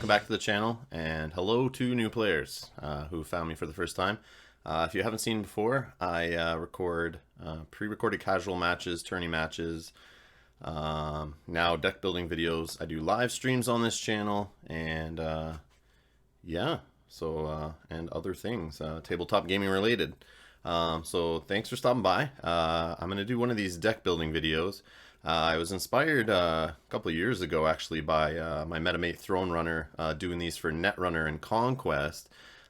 welcome back to the channel, and hello to new players who found me for the first time. If you haven't seen before, I record pre-recorded casual matches, tourney matches, now deck building videos. I do live streams on this channel, and yeah, so and other things, tabletop gaming related. So thanks for stopping by. I'm going to do one of these deck building videos. I was inspired a couple of years ago actually by my metamate Throne Runner doing these for Netrunner and Conquest.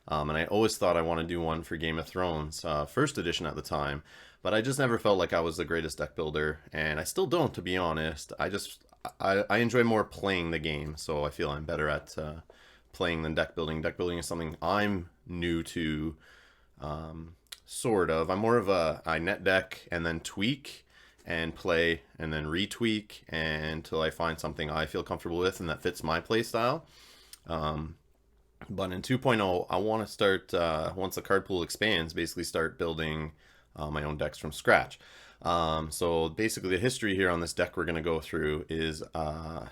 And I always thought I want to do one for Game of Thrones, first edition at the time, but I just never felt like I was the greatest deck builder, and I still don't, to be honest. I enjoy more playing the game, so I feel I'm better at playing than deck building. Deck building is something I'm new to, sort of. I'm more of I net deck and then tweak and play and then retweak until I find something I feel comfortable with and that fits my play style. But in 2.0, I want to start, once the card pool expands, basically start building my own decks from scratch. So basically the history here on this deck we're going to go through is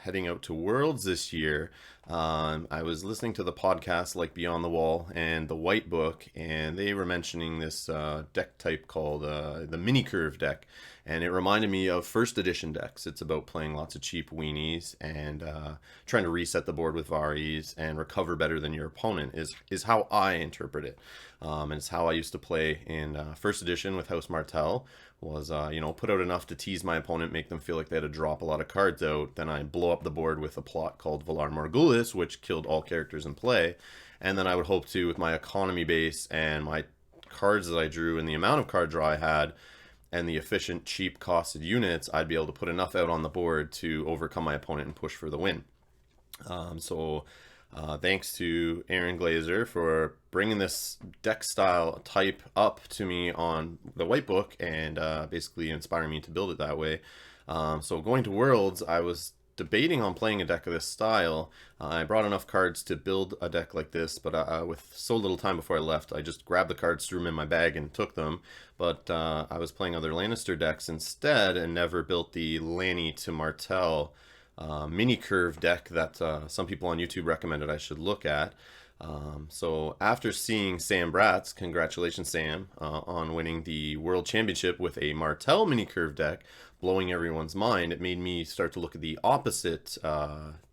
heading out to Worlds this year. I was listening to the podcast like Beyond the Wall and the White Book, and they were mentioning this deck type called the Mini Curve deck, and it reminded me of first edition decks. It's about playing lots of cheap weenies and trying to reset the board with Varis and recover better than your opponent is how I interpret it. And it's how I used to play in first edition with House Martell. Was put out enough to tease my opponent, make them feel like they had to drop a lot of cards out. Then I blow up the board with a plot called Valar Morghulis, which killed all characters in play. And then I would hope to, with my economy base and my cards that I drew and the amount of card draw I had and the efficient, cheap costed units, I'd be able to put enough out on the board to overcome my opponent and push for the win. Thanks to Aaron Glazer for bringing this deck style type up to me on the White Book and basically inspiring me to build it that way. So going to Worlds, I was debating on playing a deck of this style. I brought enough cards to build a deck like this, but with so little time before I left, I just grabbed the cards, threw them in my bag, and took them. But I was playing other Lannister decks instead and never built the Lanni to Martell mini curve deck that some people on YouTube recommended I should look at. So after seeing Sam Bratz, congratulations Sam, on winning the World Championship with a Martell mini curve deck, blowing everyone's mind, it made me start to look at the opposite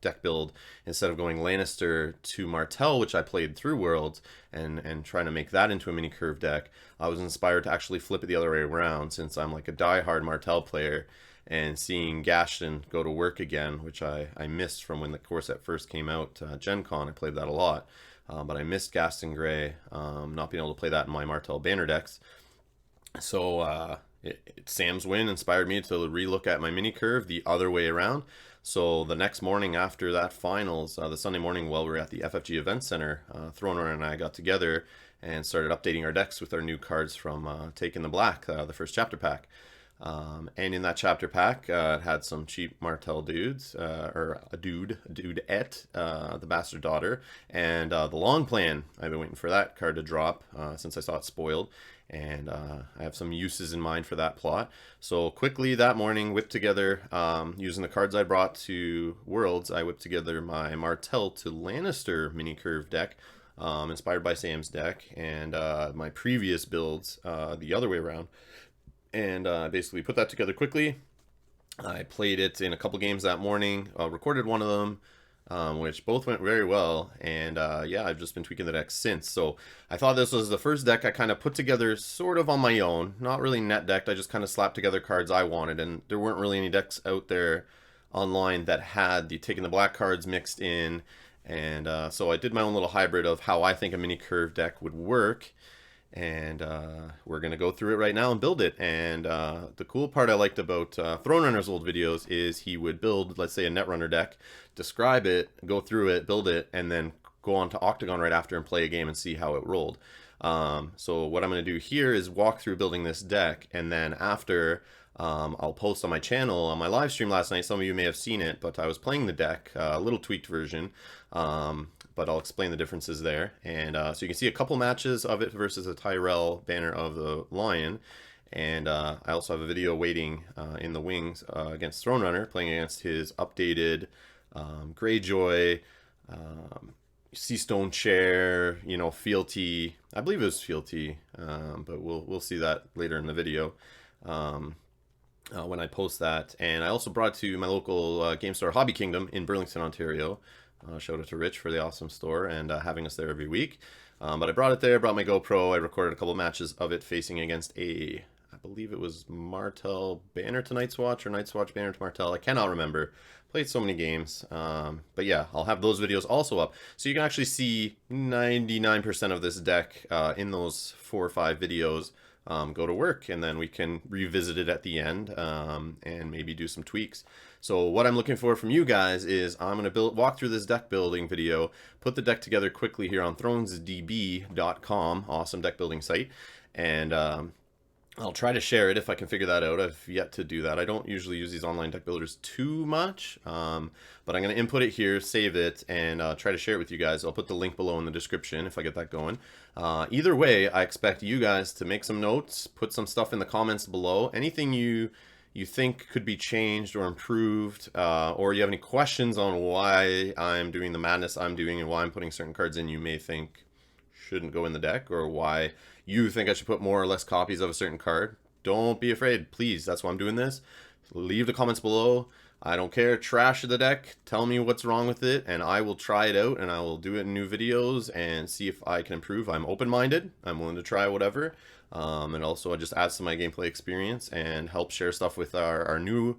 deck build. Instead of going Lannister to Martell, which I played through Worlds, and trying to make that into a mini curve deck, I was inspired to actually flip it the other way around, since I'm like a die-hard Martell player. And seeing Gaston go to work again, which I missed from when the core set first came out, Gen Con, I played that a lot. But I missed Gaston Grey, not being able to play that in my Martell banner decks. So Sam's win inspired me to relook at my mini curve the other way around. So the next morning after that finals, the Sunday morning while we were at the FFG Event Center, Throne Runner and I got together and started updating our decks with our new cards from Taking the Black, the first chapter pack. And in that chapter pack, it had some cheap Martell dudes, or a dudette, the Bastard Daughter, and the Long Plan. I've been waiting for that card to drop since I saw it spoiled, and I have some uses in mind for that plot. So quickly that morning, whipped together, using the cards I brought to Worlds, I whipped together my Martell to Lannister mini curve deck, inspired by Sam's deck, and my previous builds the other way around. And basically put that together quickly. I played it in a couple games that morning, recorded one of them, which both went very well, and yeah, I've just been tweaking the deck since. So I thought this was the first deck I kind of put together sort of on my own, not really net decked. I just kind of slapped together cards I wanted, and there weren't really any decks out there online that had the Taking the Black cards mixed in, and so I did my own little hybrid of how I think a mini curve deck would work. And we're going to go through it right now and build it. And the cool part I liked about Throne Runner's old videos is he would build, let's say, a Netrunner deck, describe it, go through it, build it, and then go on to Octagon right after and play a game and see how it rolled. So what I'm going to do here is walk through building this deck, and then after I'll post on my channel. On my live stream last night, some of you may have seen it, but I was playing the deck, a little tweaked version, but I'll explain the differences there. And so you can see a couple matches of it versus a Tyrell banner of the Lion. And I also have a video waiting in the wings against Throne Runner, playing against his updated Greyjoy, Sea Stone Chair, you know, Fealty. I believe it was Fealty, but we'll see that later in the video when I post that. And I also brought to my local game store, Hobby Kingdom in Burlington, Ontario. Shout out to Rich for the awesome store and having us there every week. But I brought it there, brought my GoPro. I recorded a couple matches of it facing against I believe it was Martell Banner to Night's Watch or Night's Watch Banner to Martell. I cannot remember. Played so many games. But yeah, I'll have those videos also up. So you can actually see 99% of this deck in those 4 or 5 videos go to work. And then we can revisit it at the end and maybe do some tweaks. So what I'm looking for from you guys is I'm going to walk through this deck building video, put the deck together quickly here on thronesdb.com, awesome deck building site, and I'll try to share it if I can figure that out. I've yet to do that. I don't usually use these online deck builders too much, but I'm going to input it here, save it, and try to share it with you guys. I'll put the link below in the description if I get that going. Either way, I expect you guys to make some notes, put some stuff in the comments below. Anything you think could be changed or improved, or you have any questions on why I'm doing the madness I'm doing and why I'm putting certain cards in you may think shouldn't go in the deck, or why you think I should put more or less copies of a certain card, don't be afraid. Please, that's why I'm doing this. Leave the comments below. I don't care. Trash the deck. Tell me what's wrong with it, and I will try it out, and I will do it in new videos and see if I can improve. I'm open-minded. I'm willing to try whatever. And also, it just adds to my gameplay experience and help share stuff with our new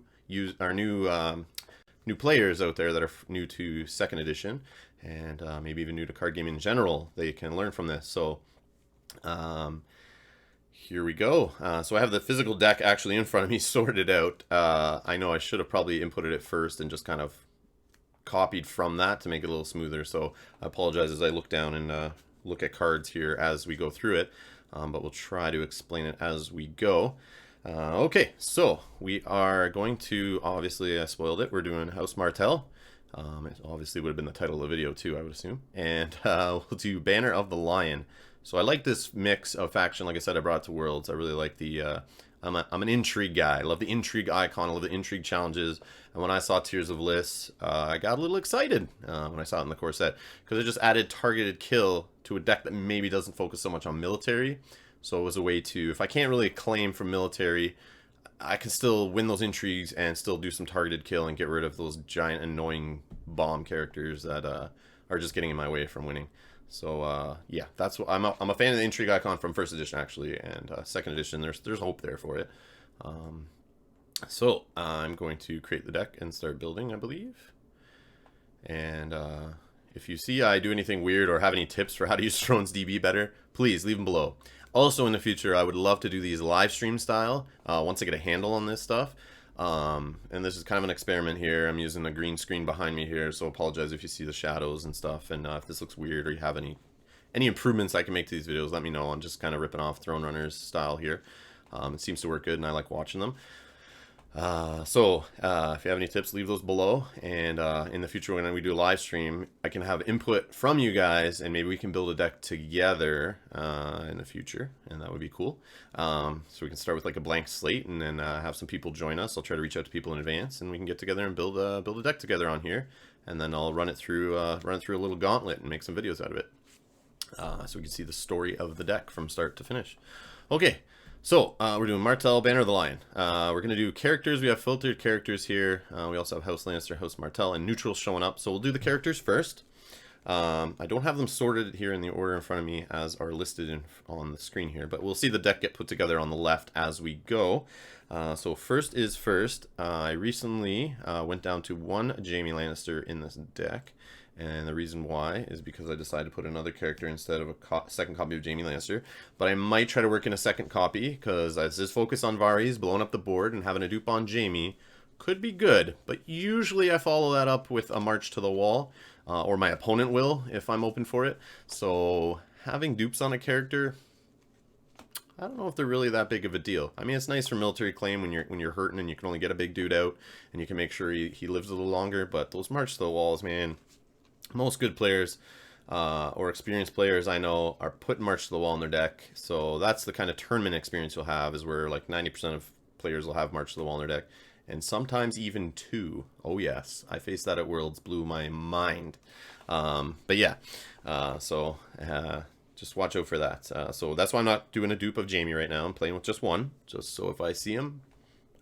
players out there that are new to 2nd edition, and maybe even new to card gaming in general. They can learn from this. So here we go. So I have the physical deck actually in front of me sorted out. I know I should have probably inputted it first and just kind of copied from that to make it a little smoother. So I apologize as I look down and look at cards here as we go through it. But we'll try to explain it as we go. Okay, so we are going to, obviously I spoiled it, we're doing House Martell. It obviously would have been the title of the video too, I would assume. And we'll do Banner of the Lion. So I like this mix of faction. Like I said, I brought it to Worlds. I really like the, I'm an intrigue guy. I love the intrigue icon, I love the intrigue challenges. And when I saw Tears of Liss, I got a little excited when I saw it in the core set, because it just added targeted kill to a deck that maybe doesn't focus so much on military. So it was a way to, if I can't really claim from military, I can still win those intrigues and still do some targeted kill and get rid of those giant annoying bomb characters that are just getting in my way from winning. So yeah, that's what I'm a fan of the intrigue icon from 1st edition actually, and 2nd edition there's hope there for it. So I'm going to create the deck and start building, I believe. And if you see I do anything weird or have any tips for how to use Thrones DB better, please leave them below. Also in the future, I would love to do these live stream style once I get a handle on this stuff. And this is kind of an experiment here. I'm using a green screen behind me here, so apologize if you see the shadows and stuff. And if this looks weird or you have any improvements I can make to these videos, let me know. I'm just kind of ripping off Throne Runners style here. It seems to work good, and I like watching them. So if you have any tips, leave those below, and in the future when we do a live stream, I can have input from you guys, and maybe we can build a deck together in the future, and that would be cool. So we can start with like a blank slate, and then have some people join us. I'll try to reach out to people in advance, and we can get together and build a deck together on here, and then I'll run it through a little gauntlet and make some videos out of it, so we can see the story of the deck from start to finish. Okay. So, we're doing Martell, Banner of the Lion. We're going to do characters. We have filtered characters here. We also have House Lannister, House Martell, and neutrals showing up. So we'll do the characters first. I don't have them sorted here in the order in front of me as are listed on the screen here, but we'll see the deck get put together on the left as we go. So first is first. I recently went down to 1 Jaime Lannister in this deck. And the reason why is because I decided to put another character instead of a second copy of Jaime Lannister. But I might try to work in a second copy, because as this focus on Varys, blowing up the board, and having a dupe on Jaime could be good. But usually I follow that up with a March to the Wall, or my opponent will, if I'm open for it. So having dupes on a character, I don't know if they're really that big of a deal. I mean, it's nice for military claim when you're hurting and you can only get a big dude out, and you can make sure he lives a little longer. But those March to the Walls, man... Most good players or experienced players I know are putting March to the Wall in their deck. So that's the kind of tournament experience you'll have, is where like 90% of players will have March to the Wall in their deck. And sometimes even 2. Oh yes, I faced that at Worlds, blew my mind. But yeah, just watch out for that. So that's why I'm not doing a dupe of Jamie right now. I'm playing with just one, just so if I see him,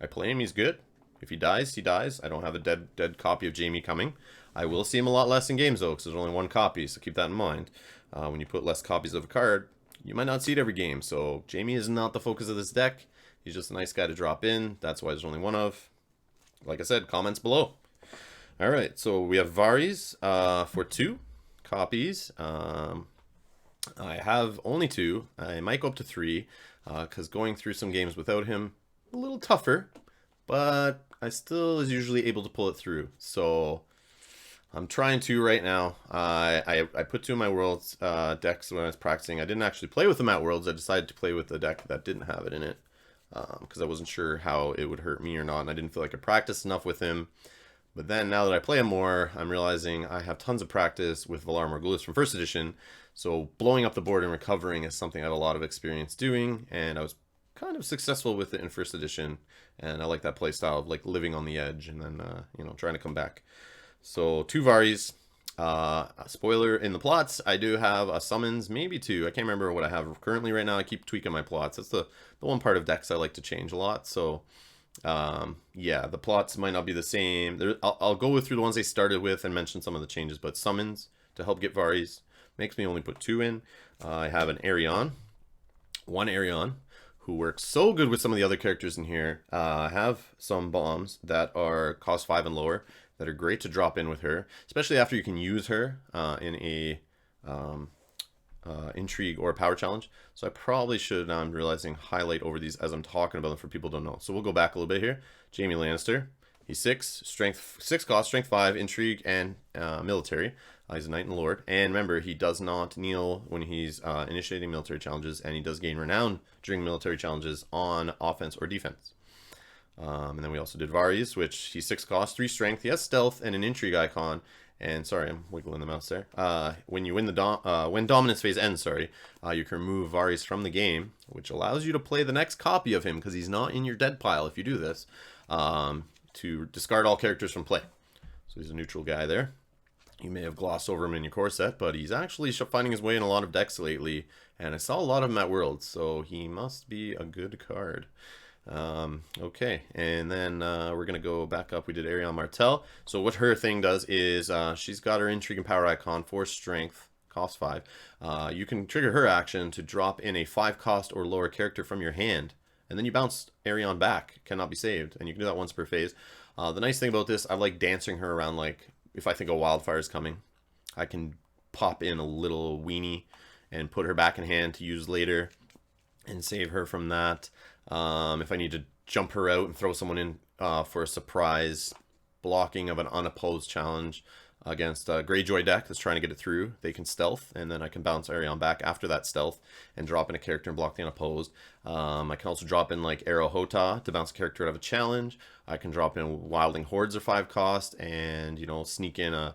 I play him. He's good. If he dies, he dies. I don't have a dead copy of Jamie coming. I will see him a lot less in games though, because there's only one copy. So keep that in mind. When you put less copies of a card, you might not see it every game. So Jamie is not the focus of this deck. He's just a nice guy to drop in. That's why there's only one of. Like I said, comments below. All right, so we have Varys for 2 copies. I have only 2. I might go up to 3 because going through some games without him, a little tougher, but I still is usually able to pull it through. So I'm trying to right now. I put 2 of my Worlds decks when I was practicing. I didn't actually play with them at Worlds. I decided to play with a deck that didn't have it in it because I wasn't sure how it would hurt me or not, and I didn't feel like I practiced enough with him. But then now that I play him more, I'm realizing I have tons of practice with Valar Morghulis from first edition. So blowing up the board and recovering is something I had a lot of experience doing, and I was kind of successful with it in first edition. And I like that play style of like living on the edge and then trying to come back. So 2 Varys. Spoiler in the plots, I do have a summons, maybe 2. I can't remember what I have currently right now. I keep tweaking my plots. That's the one part of decks I like to change a lot. So yeah, the plots might not be the same. I'll go through the ones they started with and mention some of the changes, but summons to help get Varys makes me only put 2 in. I have an one Arion, who works so good with some of the other characters in here. I have some bombs that are cost 5 and lower that are great to drop in with her, especially after you can use her in a intrigue or a power challenge. So I probably should, I'm realizing, highlight over these as I'm talking about them for people who don't know. So we'll go back a little bit here. Jaime Lannister. He's 6, strength 6 cost, strength 5, intrigue, and military. He's a knight and lord. And remember, he does not kneel when he's initiating military challenges, and he does gain renown during military challenges on offense or defense. And then we also did Varys, which he's 6 cost, 3 strength. He has stealth and an intrigue icon. And sorry, I'm wiggling the mouse there. When you win the when dominance phase ends, you can remove Varys from the game, which allows you to play the next copy of him because he's not in your dead pile if you do this. To discard all characters from play. So he's a neutral guy there. You may have glossed over him in your core set, but he's actually finding his way in a lot of decks lately, and I saw a lot of him at Worlds, so he must be a good card. Okay, and then we're going to go back up. We did Arion Martell. So what her thing does is she's got her intrigue and power icon for strength, cost 5. You can trigger her action to drop in a 5 cost or lower character from your hand, and then you bounce Arion back. Cannot be saved, and you can do that once per phase. The nice thing about this, I like dancing her around. Like if I think a wildfire is coming, I can pop in a little weenie and put her back in hand to use later and save her from that. If I need to jump her out and throw someone in for a surprise blocking of an unopposed challenge against a Greyjoy deck that's trying to get it through, they can stealth, and then I can bounce Arion back after that stealth and drop in a character and block the unopposed. I can also drop in like Arrow Hota to bounce a character out of a challenge. I can drop in Wildling Hordes or 5 cost, and sneak in a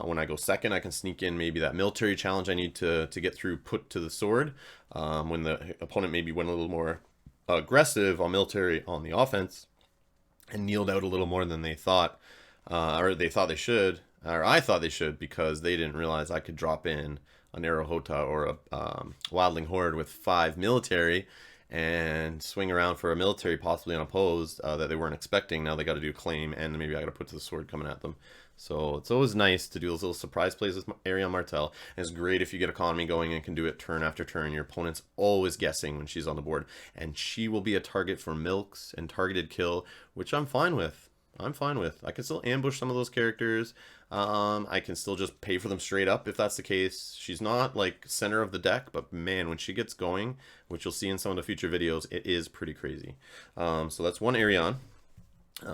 when I go second, I can sneak in maybe that military challenge I need to get through, put to the sword. When the opponent maybe went a little more aggressive on military on the offense and kneeled out a little more than they thought, or they thought they should, or I thought they should, because they didn't realize I could drop in an Arrow Hota or a Wildling Horde with 5 military and swing around for a military possibly unopposed that they weren't expecting. Now they got to do a claim, and maybe I got to put to the sword coming at them. So it's always nice to do those little surprise plays with Arion Martell. And it's great if you get economy going and can do it turn after turn. Your opponent's always guessing when she's on the board, and she will be a target for milks and targeted kill, which I'm fine with. I can still ambush some of those characters. I can still just pay for them straight up if that's the case. She's not like center of the deck, but man, when she gets going, which you'll see in some of the future videos, it is pretty crazy. So that's one Arion.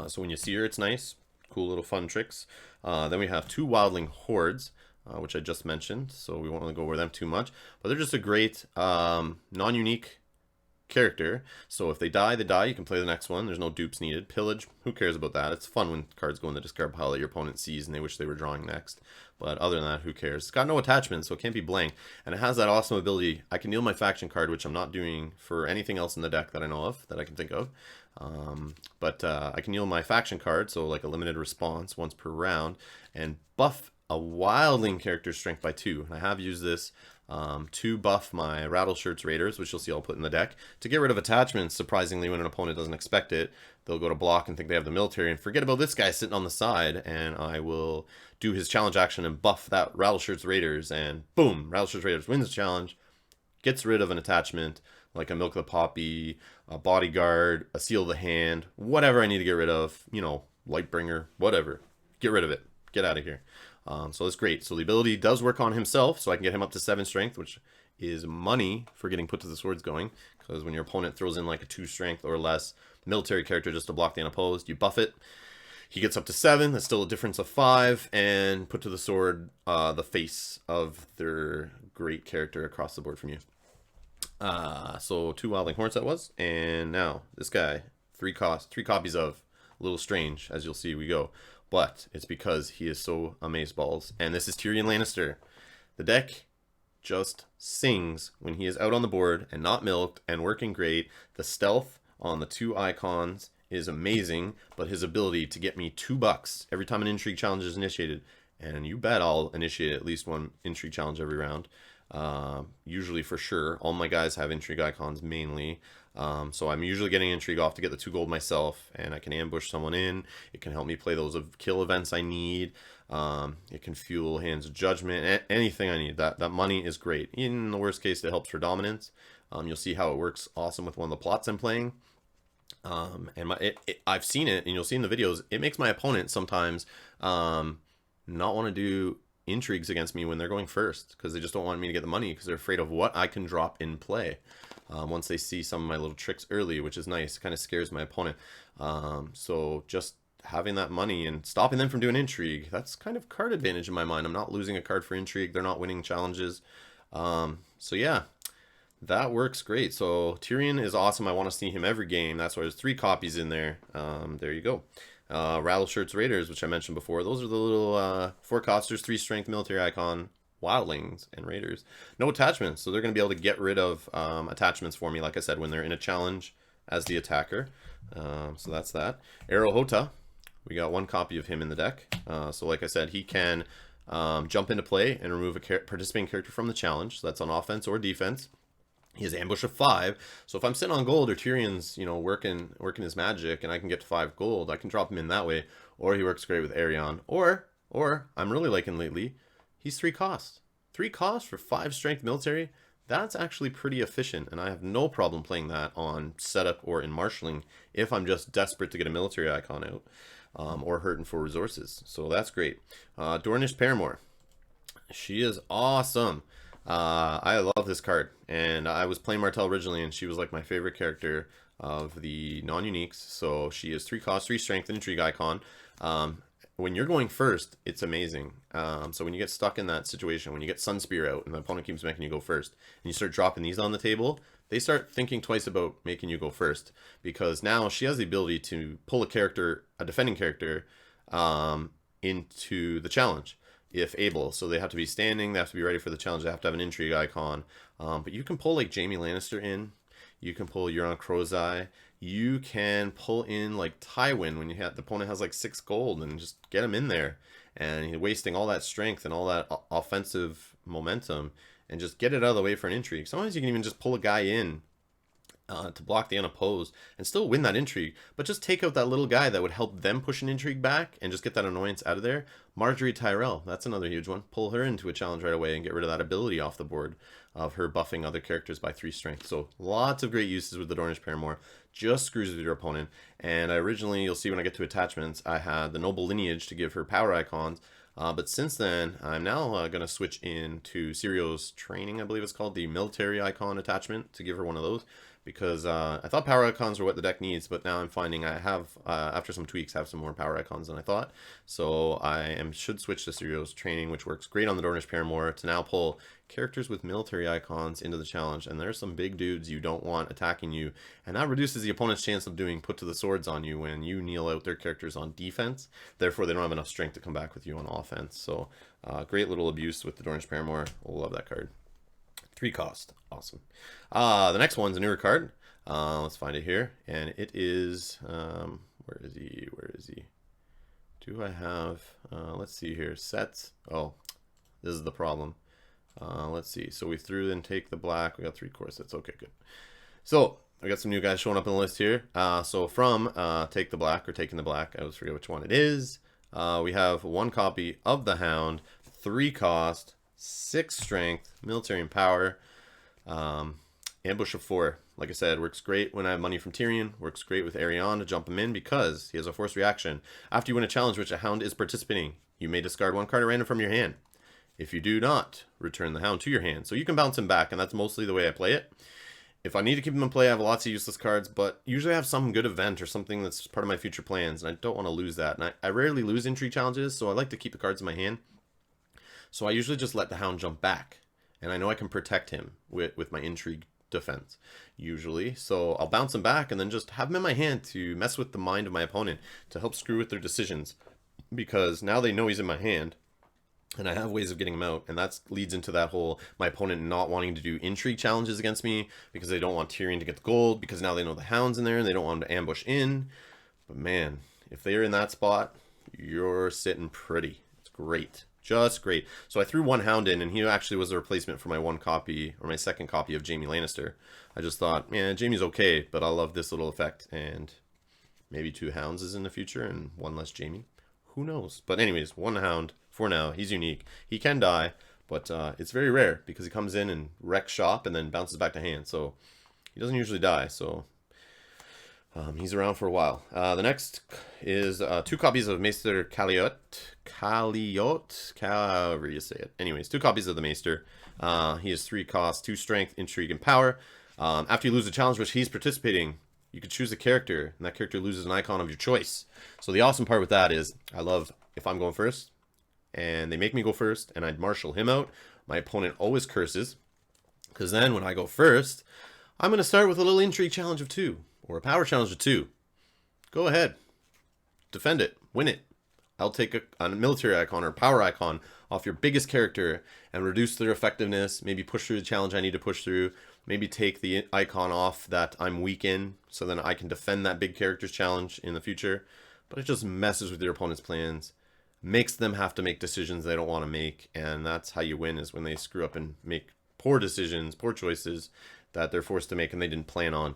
So when you see her, it's nice. Cool little fun tricks. Then we have 2 Wildling Hordes, which I just mentioned, so we won't really go over them too much. But they're just a great non-unique character. So if they die, they die. You can play the next one. There's no dupes needed. Pillage, who cares about that? It's fun when cards go in the discard pile that your opponent sees and they wish they were drawing next. But other than that, who cares? It's got no attachment, so it can't be blank. And it has that awesome ability. I can kneel my faction card, which I'm not doing for anything else in the deck that I know of, that I can think of. But I can kneel my faction card, so like a limited response once per round, and buff a wildling character strength by 2. And I have used this to buff my Rattleshirt's Raiders, which you'll see I'll put in the deck, to get rid of attachments. Surprisingly, when an opponent doesn't expect it, they'll go to block and think they have the military and forget about this guy sitting on the side, and I will do his challenge action and buff that Rattleshirt's Raiders, and boom, Rattleshirt's Raiders wins the challenge, gets rid of an attachment like a Milk of the Poppy, a Bodyguard, a Seal of the Hand, whatever I need to get rid of, you know, Lightbringer, whatever. Get rid of it. Get out of here. So that's great. So the ability does work on himself, so I can get him up to 7 strength, which is money for getting put to the swords going, because when your opponent throws in like a 2 strength or less military character just to block the unopposed, you buff it. He gets up to 7. That's still a difference of 5, and put to the sword the face of their great character across the board from you. So 2 Wildling Horns that was, and now this guy, 3 copies of. A little strange, as you'll see we go, but it's because he is so amazeballs. And this is Tyrion Lannister. The deck just sings when he is out on the board and not milked and working great. The stealth on the 2 icons is amazing, but his ability to get me $2 every time an intrigue challenge is initiated, and you bet I'll initiate at least 1 intrigue challenge every round. Usually for sure. All my guys have intrigue icons mainly. So I'm usually getting intrigue off to get the 2 gold myself, and I can ambush someone in. It can help me play those kill events I need. It can fuel Hands of Judgment, anything I need. That money is great. In the worst case, it helps for dominance. You'll see how it works awesome with one of the plots I'm playing. I've seen it, and you'll see in the videos, it makes my opponent sometimes not want to do intrigues against me when they're going first, because they just don't want me to get the money because they're afraid of what I can drop in play. Once they see some of my little tricks early, which is nice, kind of scares my opponent. So just having that money and stopping them from doing intrigue, that's kind of card advantage in my mind. I'm not losing a card for intrigue. They're not winning challenges. So yeah, that works great. So Tyrion is awesome. I want to see him every game. That's why there's 3 copies in there. There you go. Rattleshirt's Raiders, which I mentioned before. Those are the little 4 costers, 3 strength military icon Wildlings and Raiders. No attachments, so they're going to be able to get rid of attachments for me, like I said, when they're in a challenge as the attacker. So that's that. Arrow Hota, we got 1 copy of him in the deck. So like I said, he can jump into play and remove a participating character from the challenge. So that's on offense or defense. He has ambush of 5. So if I'm sitting on gold, or Tyrion's, you know, working his magic, and I can get to 5 gold, I can drop him in that way. Or he works great with Arion. Or I'm really liking lately, he's 3 costs. 3 costs for 5 strength military. That's actually pretty efficient, and I have no problem playing that on setup or in marshalling if I'm just desperate to get a military icon out, or hurting for resources. So that's great. Dornish Paramore. She is awesome. I love this card, and I was playing Martell originally, and she was like my favorite character of the non-uniques. So she is 3 cost, 3 strength, and intrigue icon. When you're going first, it's amazing. So when you get stuck in that situation, when you get Sun Spear out and the opponent keeps making you go first, and you start dropping these on the table, they start thinking twice about making you go first, because now she has the ability to pull a defending character, into the challenge if able. So they have to be standing, they have to be ready for the challenge, they have to have an intrigue icon. But you can pull like Jaime Lannister in, you can pull Euron Crowseye, you can pull in like Tywin when the opponent has like 6 gold, and just get him in there, and you're wasting all that strength and all that offensive momentum, and just get it out of the way for an intrigue. Sometimes you can even just pull a guy in to block the unopposed and still win that intrigue, but just take out that little guy that would help them push an intrigue back and just get that annoyance out of there. Marjorie Tyrell, that's another huge one. Pull her into a challenge right away and get rid of that ability off the board of her buffing other characters by 3 strength. So lots of great uses with the Dornish Paramore. Just screws with your opponent. And I originally, you'll see when I get to attachments, I had the Noble Lineage to give her power icons. But since then, I'm now going to switch into Sirio's Training, I believe it's called, the military icon attachment, to give her one of those. Because I thought power icons were what the deck needs, but now I'm finding I have, after some tweaks, have some more power icons than I thought. So should switch to Sirio's Training, which works great on the Dornish Paramore, to now pull characters with military icons into the challenge. And there's some big dudes you don't want attacking you, and that reduces the opponent's chance of doing put to the swords on you when you kneel out their characters on defense. Therefore, they don't have enough strength to come back with you on offense. So great little abuse with the Dornish Paramore. Love that card. 3 cost. Awesome. The next one's a newer card. Let's find it here. And it is, where is he? Do I have, let's see here, sets. Oh, this is the problem. Let's see. So we threw in take the black. We got 3 core sets. Okay, good. So I got some new guys showing up in the list here. So from take the black or taking the black, I always forget which one it is. We have 1 copy of the Hound, 3 cost, 6 strength, military and power, ambush of 4. Like I said, works great when I have money from Tyrion. Works great with Arion to jump him in because he has a forced reaction. After you win a challenge which a Hound is participating, you may discard 1 card at random from your hand. If you do not, return the Hound to your hand. So you can bounce him back, and that's mostly the way I play it. If I need to keep him in play, I have lots of useless cards, but usually I have some good event or something that's part of my future plans, and I don't want to lose that. And I rarely lose intrigue challenges, so I like to keep the cards in my hand. So I usually just let the Hound jump back, and I know I can protect him with my intrigue defense, usually. So I'll bounce him back and then just have him in my hand to mess with the mind of my opponent, to help screw with their decisions, because now they know he's in my hand. And I have ways of getting him out, and that leads into that whole my opponent not wanting to do intrigue challenges against me because they don't want Tyrion to get the gold, because now they know the Hound's in there and they don't want him to ambush in. But man, if they're in that spot, you're sitting pretty. It's great. Just great. So I threw 1 Hound in, and he actually was a replacement for my 1 copy, or my 2nd copy of Jaime Lannister. I just thought, man, Jaime's okay, but I love this little effect, and maybe 2 Hounds is in the future and 1 less Jaime. Who knows? But anyways, 1 Hound. For now, he's unique. He can die, but it's very rare because he comes in and wrecks shop and then bounces back to hand. So he doesn't usually die. So he's around for a while. The next is 2 copies of Maester Kaliot, however you say it. Anyways, 2 copies of the Maester. He has 3 costs, 2 strength, intrigue, and power. After you lose a challenge which he's participating, you could choose a character, and that character loses an icon of your choice. So the awesome part with that is, I love if I'm going first, and they make me go first, and I'd marshal him out, my opponent always curses, because then when I go first, I'm going to start with a little intrigue challenge of 2, or a power challenge of 2. Go ahead. Defend it. Win it. I'll take a military icon or power icon off your biggest character and reduce their effectiveness, maybe push through the challenge I need to push through, maybe take the icon off that I'm weak in, so then I can defend that big character's challenge in the future. But it just messes with your opponent's plans, makes them have to make decisions they don't want to make, and that's how you win, is when they screw up and make poor decisions, poor choices that they're forced to make and they didn't plan on.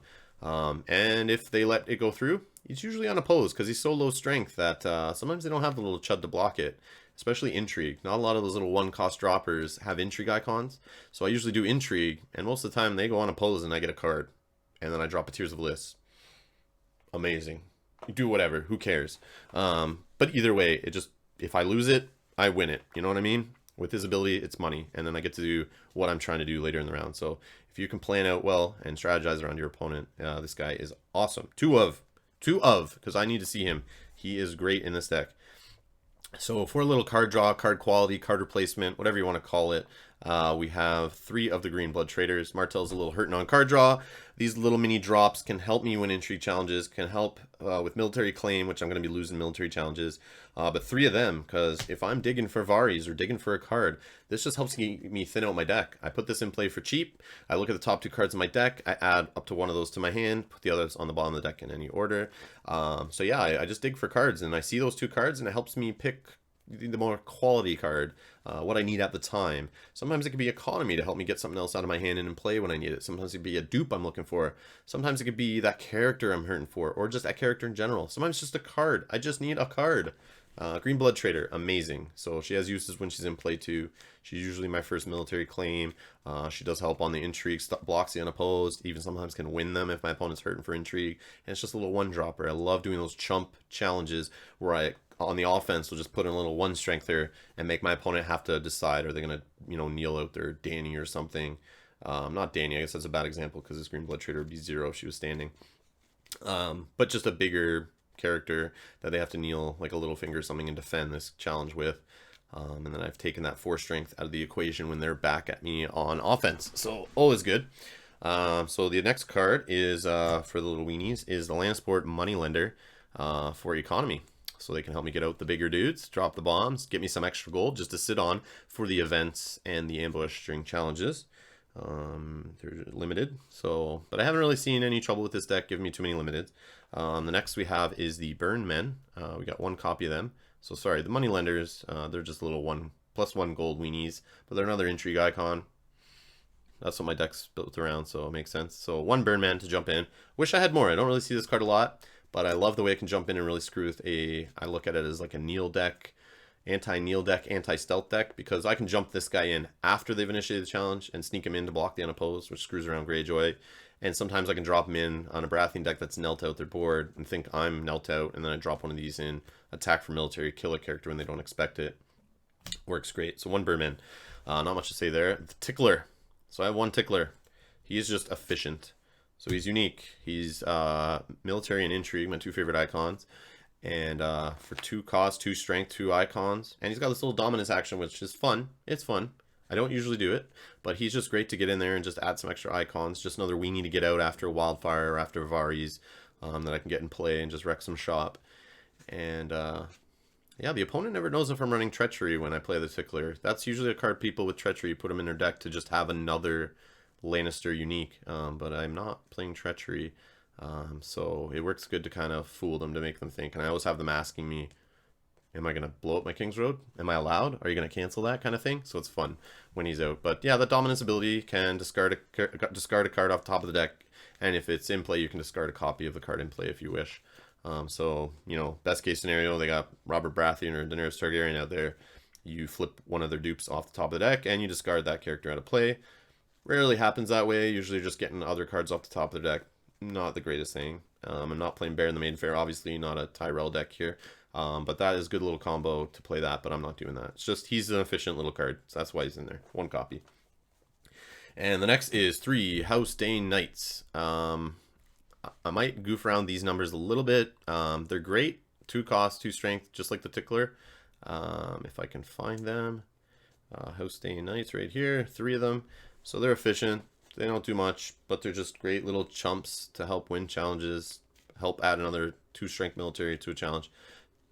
And if they let it go through, he's usually unopposed because he's so low strength that sometimes they don't have the little chud to block it, especially intrigue. Not a lot of those little 1-cost droppers have intrigue icons, so I usually do intrigue, and most of the time they go unopposed and I get a card, and then I drop a Tears of Bliss. Amazing. You do whatever, who cares? But either way, it just, if I lose it, I win it. You know what I mean? With his ability, it's money, and then I get to do what I'm trying to do later in the round. So if you can plan out well and strategize around your opponent, this guy is awesome. Two of, because I need to see him. He is great in this deck. So for a little card draw, card quality, card replacement, whatever you want to call it, we have 3 of the Green Blood Traders. Martell's a little hurting on card draw. These little mini drops can help me win intrigue challenges, can help with military claim, which I'm going to be losing military challenges. But 3 of them, because if I'm digging for Varis or digging for a card, this just helps me thin out my deck. I put this in play for cheap. I look at the top 2 cards in my deck. I add up to 1 of those to my hand, put the others on the bottom of the deck in any order. So yeah, I just dig for cards, and I see those 2 cards, and it helps me pick the more quality card, what I need at the time. Sometimes it could be economy to help me get something else out of my hand and in play when I need it. Sometimes it could be a dupe I'm looking for. Sometimes it could be that character I'm hurting for, or just that character in general. Sometimes just a card. I just need a card. Green Blood Trader, amazing. So she has uses when she's in play too. She's usually my first military claim. She does help on the intrigue, blocks the unopposed, even sometimes can win them if my opponent's hurting for intrigue. And it's just a little 1-dropper. I love doing those chump challenges where I, on the offense, will just put in a little 1 strength there and make my opponent have to decide, are they going to, kneel out their Danny or something. Not Danny, I guess that's a bad example because this Green Blood Trader would be 0 if she was standing. But just a bigger character that they have to kneel, like a Littlefinger or something, and defend this challenge with. And then I've taken that 4 strength out of the equation when they're back at me on offense. So always good. So the next card is, for the little weenies, is the Lannisport Moneylender for economy. So they can help me get out the bigger dudes, drop the bombs, get me some extra gold just to sit on for the events and the ambush during challenges. They're limited, so, but I haven't really seen any trouble with this deck giving me too many limited. The next we have is the Burn Men. We got 1 copy of them. So sorry, the moneylenders, they're just little +1 gold weenies, but they're another intrigue icon. That's what my deck's built around, so it makes sense. So 1 Burnman to jump in. Wish I had more. I don't really see this card a lot, but I love the way it can jump in and really screw with I look at it as like a kneel deck, anti-kneel deck, anti-stealth deck, because I can jump this guy in after they've initiated the challenge and sneak him in to block the unopposed, which screws around Greyjoy. And sometimes I can drop him in on a Baratheon deck that's knelt out their board and think I'm knelt out, and then I drop one of these in, attack for military, kill a character when they don't expect it. Works great. So 1 Birdman. Not much to say there. The Tickler. So I have 1 Tickler. He is just efficient. So he's unique. He's military and intrigue, my 2 favorite icons. And for 2 cost, 2 strength, 2 icons. And he's got this little dominance action, which is fun. It's fun. I don't usually do it, but he's just great to get in there and just add some extra icons. Just another weenie to get out after Wildfire or after Varys that I can get in play and just wreck some shop. And yeah, the opponent never knows if I'm running Treachery when I play the Tickler. That's usually a card people with Treachery put them in their deck to just have another Lannister unique, but I'm not playing Treachery. So it works good to kind of fool them, to make them think. And I always have them asking me, am I going to blow up my King's Road? Am I allowed? Are you going to cancel that kind of thing? So it's fun when he's out. But yeah, the dominance ability can discard a card off the top of the deck. And if it's in play, you can discard a copy of the card in play if you wish. So, you know, best case scenario, they got Robert Baratheon or Daenerys Targaryen out there. You flip one of their dupes off the top of the deck and you discard that character out of play. Rarely happens that way. Usually just getting other cards off the top of the deck. Not the greatest thing. I'm not playing Bear in the Maidenfair, obviously not a Tyrell deck here. But that is a good little combo to play that, but I'm not doing that. It's just he's an efficient little card, so that's why he's in there. 1 copy. And the next is 3 House Dane Knights. I might goof around these numbers a little bit. They're great. 2 cost, 2 strength, just like the Tickler. If I can find them. House Dane Knights right here. 3 of them. So they're efficient. They don't do much, but they're just great little chumps to help win challenges. Help add another 2 strength military to a challenge.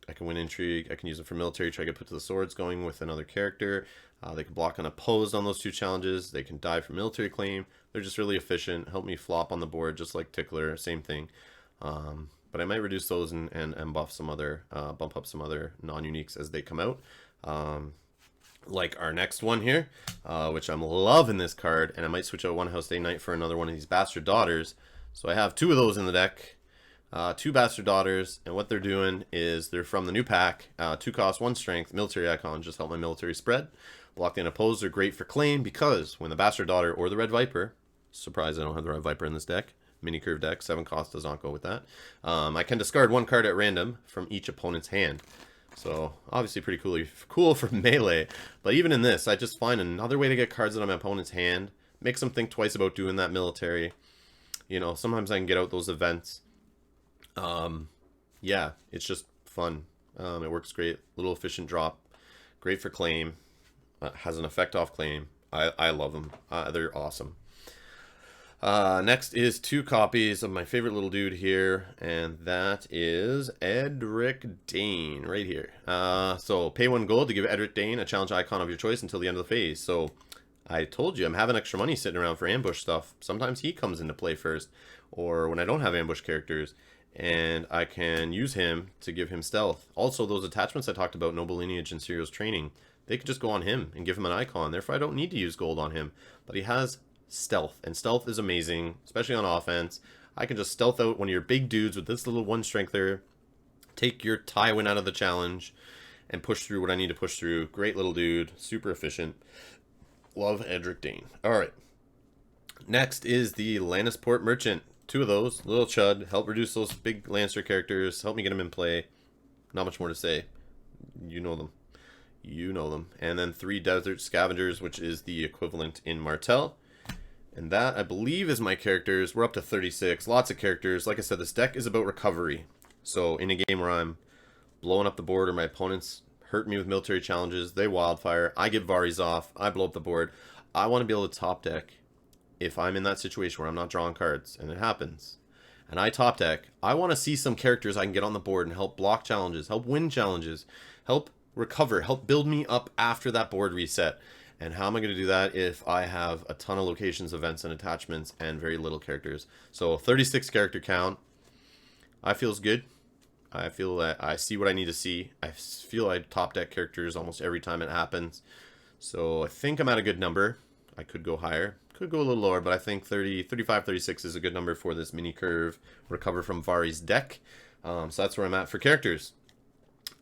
I can win intrigue. I can use it for military, try to get put to the swords going with another character. They can block unopposed on those 2 challenges. They can die for military claim. They're just really efficient. Help me flop on the board just like Tickler. Same thing. But I might reduce those and buff some other, bump up some other non-uniques as they come out. Like our next one here, which I'm loving this card. And I might switch out 1 House Day Knight for another one of these Bastard Daughters. So I have 2 of those in the deck. 2 Bastard Daughters, and what they're doing is they're from the new pack. 2 cost, 1 strength, military icon, just help my military spread. Block the unopposed are great for claim because when the Bastard Daughter or the Red Viper, surprise I don't have the Red Viper in this deck, mini curve deck, 7 cost does not go with that. I can discard 1 card at random from each opponent's hand. So obviously pretty cool for melee, but even in this, I just find another way to get cards out of my opponent's hand, makes them think twice about doing that military. You know, sometimes I can get out those events. Yeah, it's just fun. It works great. Little efficient drop. Great for claim. Has an effect off claim. I love them. They're awesome. Next is 2 copies of my favorite little dude here, and that is Edric Dane right here. So pay 1 gold to give Edric Dane a challenge icon of your choice until the end of the phase. So I told you I'm having extra money sitting around for ambush stuff. Sometimes he comes into play first, or when I don't have ambush characters. And I can use him to give him stealth. Also, those attachments I talked about, Noble Lineage and Serious Training, they could just go on him and give him an icon. Therefore, I don't need to use gold on him. But he has stealth, and stealth is amazing, especially on offense. I can just stealth out one of your big dudes with this little 1 strengther, take your Tywin out of the challenge, and push through what I need to push through. Great little dude, super efficient. Love Edric Dane. Alright. Next is the Lannisport Merchant. 2 of those, little chud, help reduce those big Lancer characters, help me get them in play. Not much more to say. You know them. You know them. And then 3 Desert Scavengers, which is the equivalent in Martell. And that, I believe, is my characters. We're up to 36. Lots of characters. Like I said, this deck is about recovery. So in a game where I'm blowing up the board or my opponents hurt me with military challenges, they wildfire, I get Varys off, I blow up the board. I want to be able to top deck. If I'm in that situation where I'm not drawing cards, and it happens, and I top deck, I want to see some characters I can get on the board and help block challenges, help win challenges, help recover, help build me up after that board reset. And how am I going to do that if I have a ton of locations, events, and attachments, and very little characters? So 36 character count. I feels good. I feel that I see what I need to see. I feel I top deck characters almost every time it happens. So I think I'm at a good number. I could go higher, could go a little lower, but I think 30, 35, 36 is a good number for this mini curve recover from Vari's deck. So that's where I'm at for characters.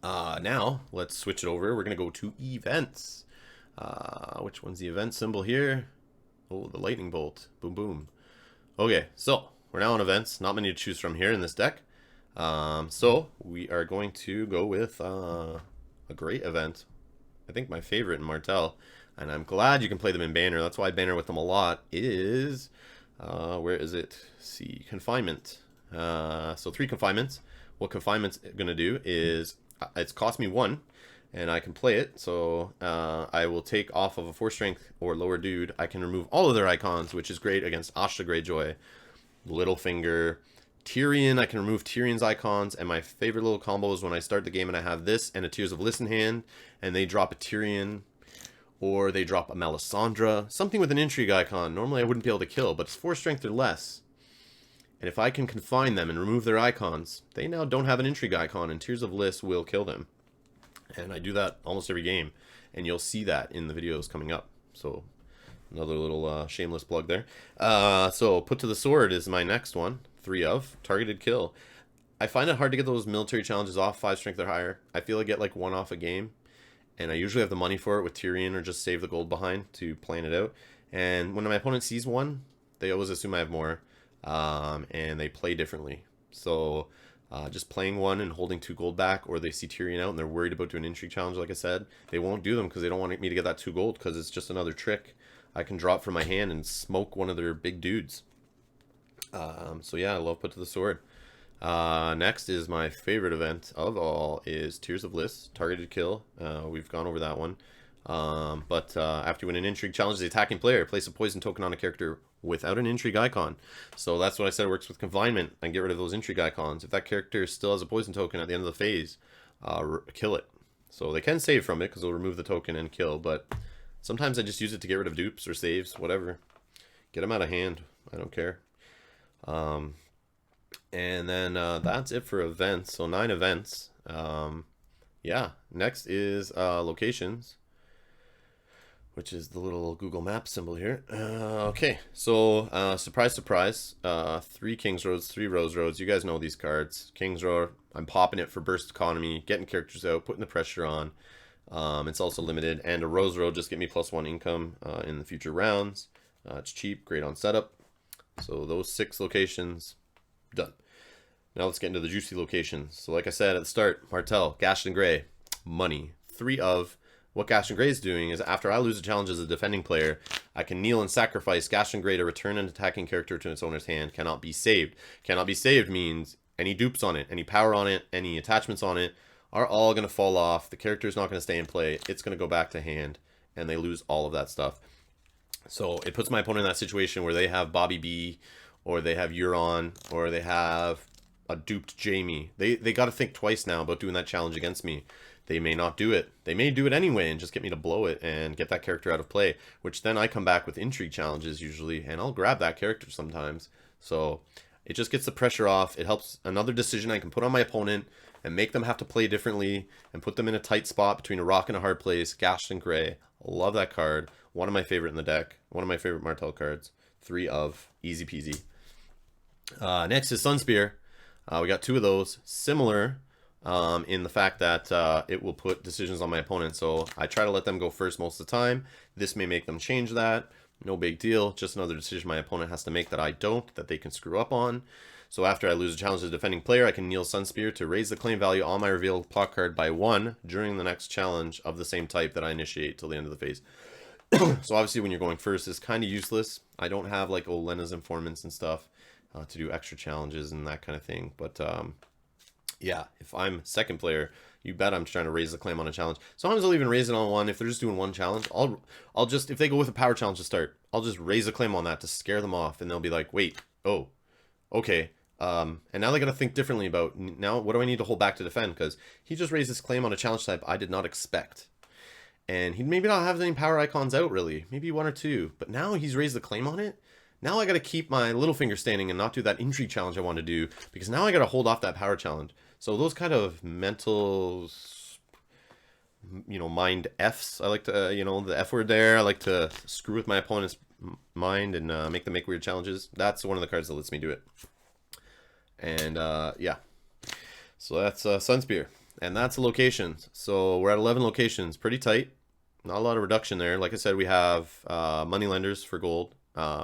Now, let's switch it over. We're going to go to events. Which one's the event symbol here? Oh, the lightning bolt. Boom, boom. Okay, so we're now on events. Not many to choose from here in this deck. So we are going to go with a great event. I think my favorite in Martell. And I'm glad you can play them in banner. That's why I banner with them a lot. Is where is it? Let's see, confinement. So 3 confinements. What confinement's going to do is it's cost me 1, and I can play it. So I will take off of a 4 strength or lower dude. I can remove all of their icons, which is great against Ashta Greyjoy, Littlefinger, Tyrion. I can remove Tyrion's icons, and my favorite little combo is when I start the game and I have this and a Tears of Bliss in hand, and they drop a Tyrion, or they drop a Melisandre, something with an intrigue icon. Normally I wouldn't be able to kill, but it's 4 strength or less. And if I can confine them and remove their icons, they now don't have an intrigue icon, and Tears of Bliss will kill them. And I do that almost every game, and you'll see that in the videos coming up. So another little shameless plug there. So Put to the Sword is my next one. 3 of targeted kill. I find it hard to get those military challenges off 5 strength or higher. I feel I get like 1 off a game, and I usually have the money for it with Tyrion or just save the gold behind to plan it out. And when my opponent sees 1, they always assume I have more, and they play differently. So just playing 1 and holding 2 gold back, or they see Tyrion out and they're worried about doing an intrigue challenge, like I said, they won't do them because they don't want me to get that 2 gold, because it's just another trick I can drop from my hand and smoke one of their big dudes. So yeah, I love Put to the Sword. Next is my favorite event of all is Tears of Bliss, targeted kill. We've gone over that one. But after you win an intrigue challenge, the attacking player place a poison token on a character without an intrigue icon. So that's what I said works with confinement, and get rid of those intrigue icons. If that character still has a poison token at the end of the phase, kill it. So they can save from it because they'll remove the token and kill, but sometimes I just use it to get rid of dupes or saves, whatever. Get them out of hand. I don't care. And then that's it for events. So 9 events. Yeah, next is locations, which is the little Google Maps symbol here. Okay, so surprise, surprise. 3 King's Roads, 3 Rose Roads. You guys know these cards. King's Road, I'm popping it for burst economy, getting characters out, putting the pressure on. It's also limited. And a Rose Road just get me +1 income in the future rounds. It's cheap, great on setup. So those 6 locations, done. Now let's get into the juicy locations. So like I said at the start, Martell, Gaston Grey, money. 3 of. What Gaston Grey is doing is after I lose a challenge as a defending player, I can kneel and sacrifice Gaston Grey to return an attacking character to its owner's hand. Cannot be saved. Cannot be saved means any dupes on it, any power on it, any attachments on it are all going to fall off. The character is not going to stay in play. It's going to go back to hand, and they lose all of that stuff. So it puts my opponent in that situation where they have Bobby B, or they have Euron, or they have a duped Jamie. They got to think twice now about doing that challenge against me. They may not do it. They may do it anyway and just get me to blow it and get that character out of play, which then I come back with intrigue challenges usually, and I'll grab that character sometimes. So it just gets the pressure off. It helps another decision I can put on my opponent and make them have to play differently and put them in a tight spot between a rock and a hard place. Gaston Grey. Love that card. One of my favorite in the deck. One of my favorite Martell cards. 3 of. Easy peasy. Next is Sunspear. We got 2 of those. Similar in the fact that it will put decisions on my opponent. So I try to let them go first most of the time. This may make them change that. No big deal. Just another decision my opponent has to make that I don't, that they can screw up on. So after I lose a challenge as a defending player, I can kneel Sunspear to raise the claim value on my revealed plot card by 1 during the next challenge of the same type that I initiate till the end of the phase. So obviously when you're going first, it's kind of useless. I don't have like Olenna's informants and stuff to do extra challenges and that kind of thing. But yeah, if I'm second player, you bet I'm trying to raise the claim on a challenge. Sometimes I'll even raise it on 1. If they're just doing 1 challenge, I'll just, if they go with a power challenge to start, I'll just raise a claim on that to scare them off, and they'll be like, wait, oh, okay. And now they got to think differently about, now what do I need to hold back to defend? Because he just raised this claim on a challenge type I did not expect. And he maybe not have any power icons out really, maybe 1 or 2, but now he's raised the claim on it. Now I got to keep my little finger standing and not do that intrigue challenge I want to do, because now I got to hold off that power challenge. So those kind of mental, mind Fs. I like to, the F word there. I like to screw with my opponent's mind and make them make weird challenges. That's one of the cards that lets me do it. And yeah, so that's Sunspear, and that's the locations. So we're at 11 locations, pretty tight. Not a lot of reduction there. Like I said, we have moneylenders for gold.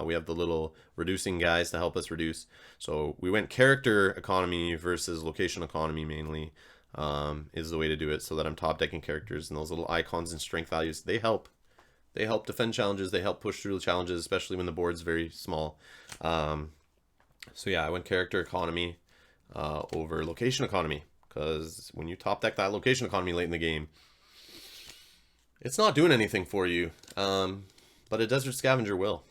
We have the little reducing guys to help us reduce. So we went character economy versus location economy mainly, is the way to do it, so that I'm top decking characters, and those little icons and strength values, they help. They help defend challenges. They help push through the challenges, especially when the board's very small. So yeah, I went character economy over location economy, because when you top deck that location economy late in the game, it's not doing anything for you. But a Desert Scavenger will.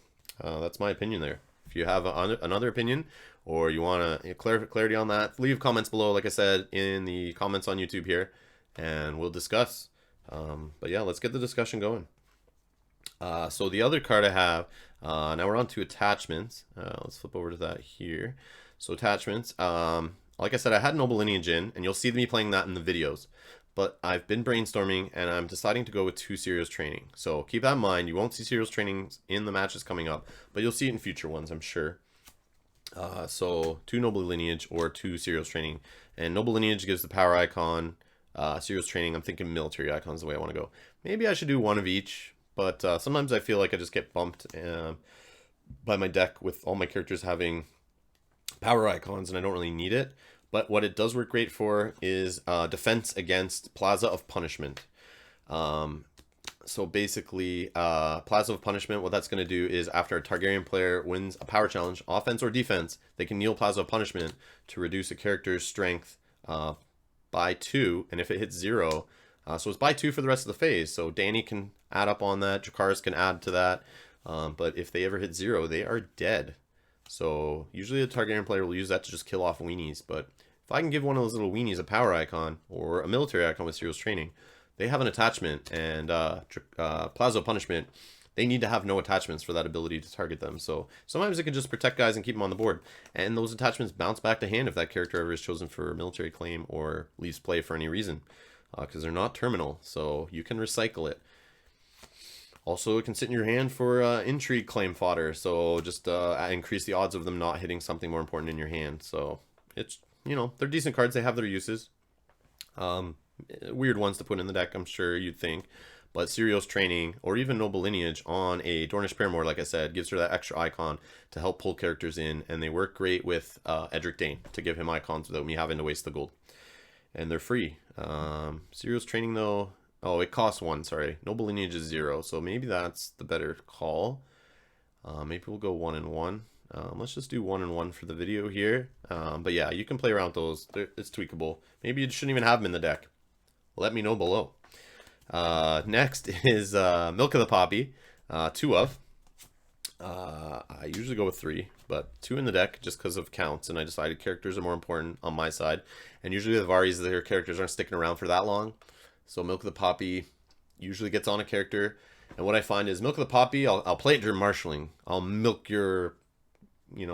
That's my opinion there. If you have another opinion, or you want to clarity on that, leave comments below, like I said, in the comments on YouTube here, and we'll discuss. But yeah, let's get the discussion going. So the other card I have, now we're on to attachments. Let's flip over to that here. So attachments, like I said, I had Noble Lineage in, and you'll see me playing that in the videos. But I've been brainstorming, and I'm deciding to go with 2 Serious Training. So keep that in mind. You won't see Serious Training in the matches coming up, but you'll see it in future ones, I'm sure. So 2 Noble Lineage or 2 Serious Training. And Noble Lineage gives the power icon. Serious Training, I'm thinking military icon is the way I want to go. Maybe I should do one of each, but sometimes I feel like I just get bumped by my deck with all my characters having power icons, and I don't really need it. But what it does work great for is defense against Plaza of Punishment. So basically, Plaza of Punishment, what that's going to do is after a Targaryen player wins a power challenge, offense or defense, they can kneel Plaza of Punishment to reduce a character's strength by 2. And if it hits 0, so it's by 2 for the rest of the phase. So Dany can add up on that. Dracarys can add to that. But if they ever hit 0, they are dead. So usually a Targaryen player will use that to just kill off weenies. But if I can give one of those little weenies a power icon or a military icon with Serious Training, they have an attachment. And Plaza of Punishment, they need to have no attachments for that ability to target them. So sometimes it can just protect guys and keep them on the board. And those attachments bounce back to hand if that character ever is chosen for a military claim or leaves play for any reason. Because they're not terminal, so you can recycle it. Also, it can sit in your hand for intrigue claim fodder, so just increase the odds of them not hitting something more important in your hand. So it's, they're decent cards. They have their uses. Weird ones to put in the deck, I'm sure you'd think. But Serious Training, or even Noble Lineage on a Dornish Paramour, like I said, gives her that extra icon to help pull characters in, and they work great with Edric Dane to give him icons without me having to waste the gold. And they're free. Serious Training, though, oh, it costs 1, sorry. Noble Lineage is 0, so maybe that's the better call. Maybe we'll go 1 and 1. Let's just do 1 and 1 for the video here. But yeah, you can play around those. It's tweakable. Maybe you shouldn't even have them in the deck. Let me know below. Next is Milk of the Poppy. 2 of. I usually go with 3, but 2 in the deck just because of counts, and I decided characters are more important on my side. And usually the Varis, their characters aren't sticking around for that long. So Milk of the Poppy usually gets on a character. And what I find is Milk of the Poppy, I'll play it during marshalling. I'll milk your, what's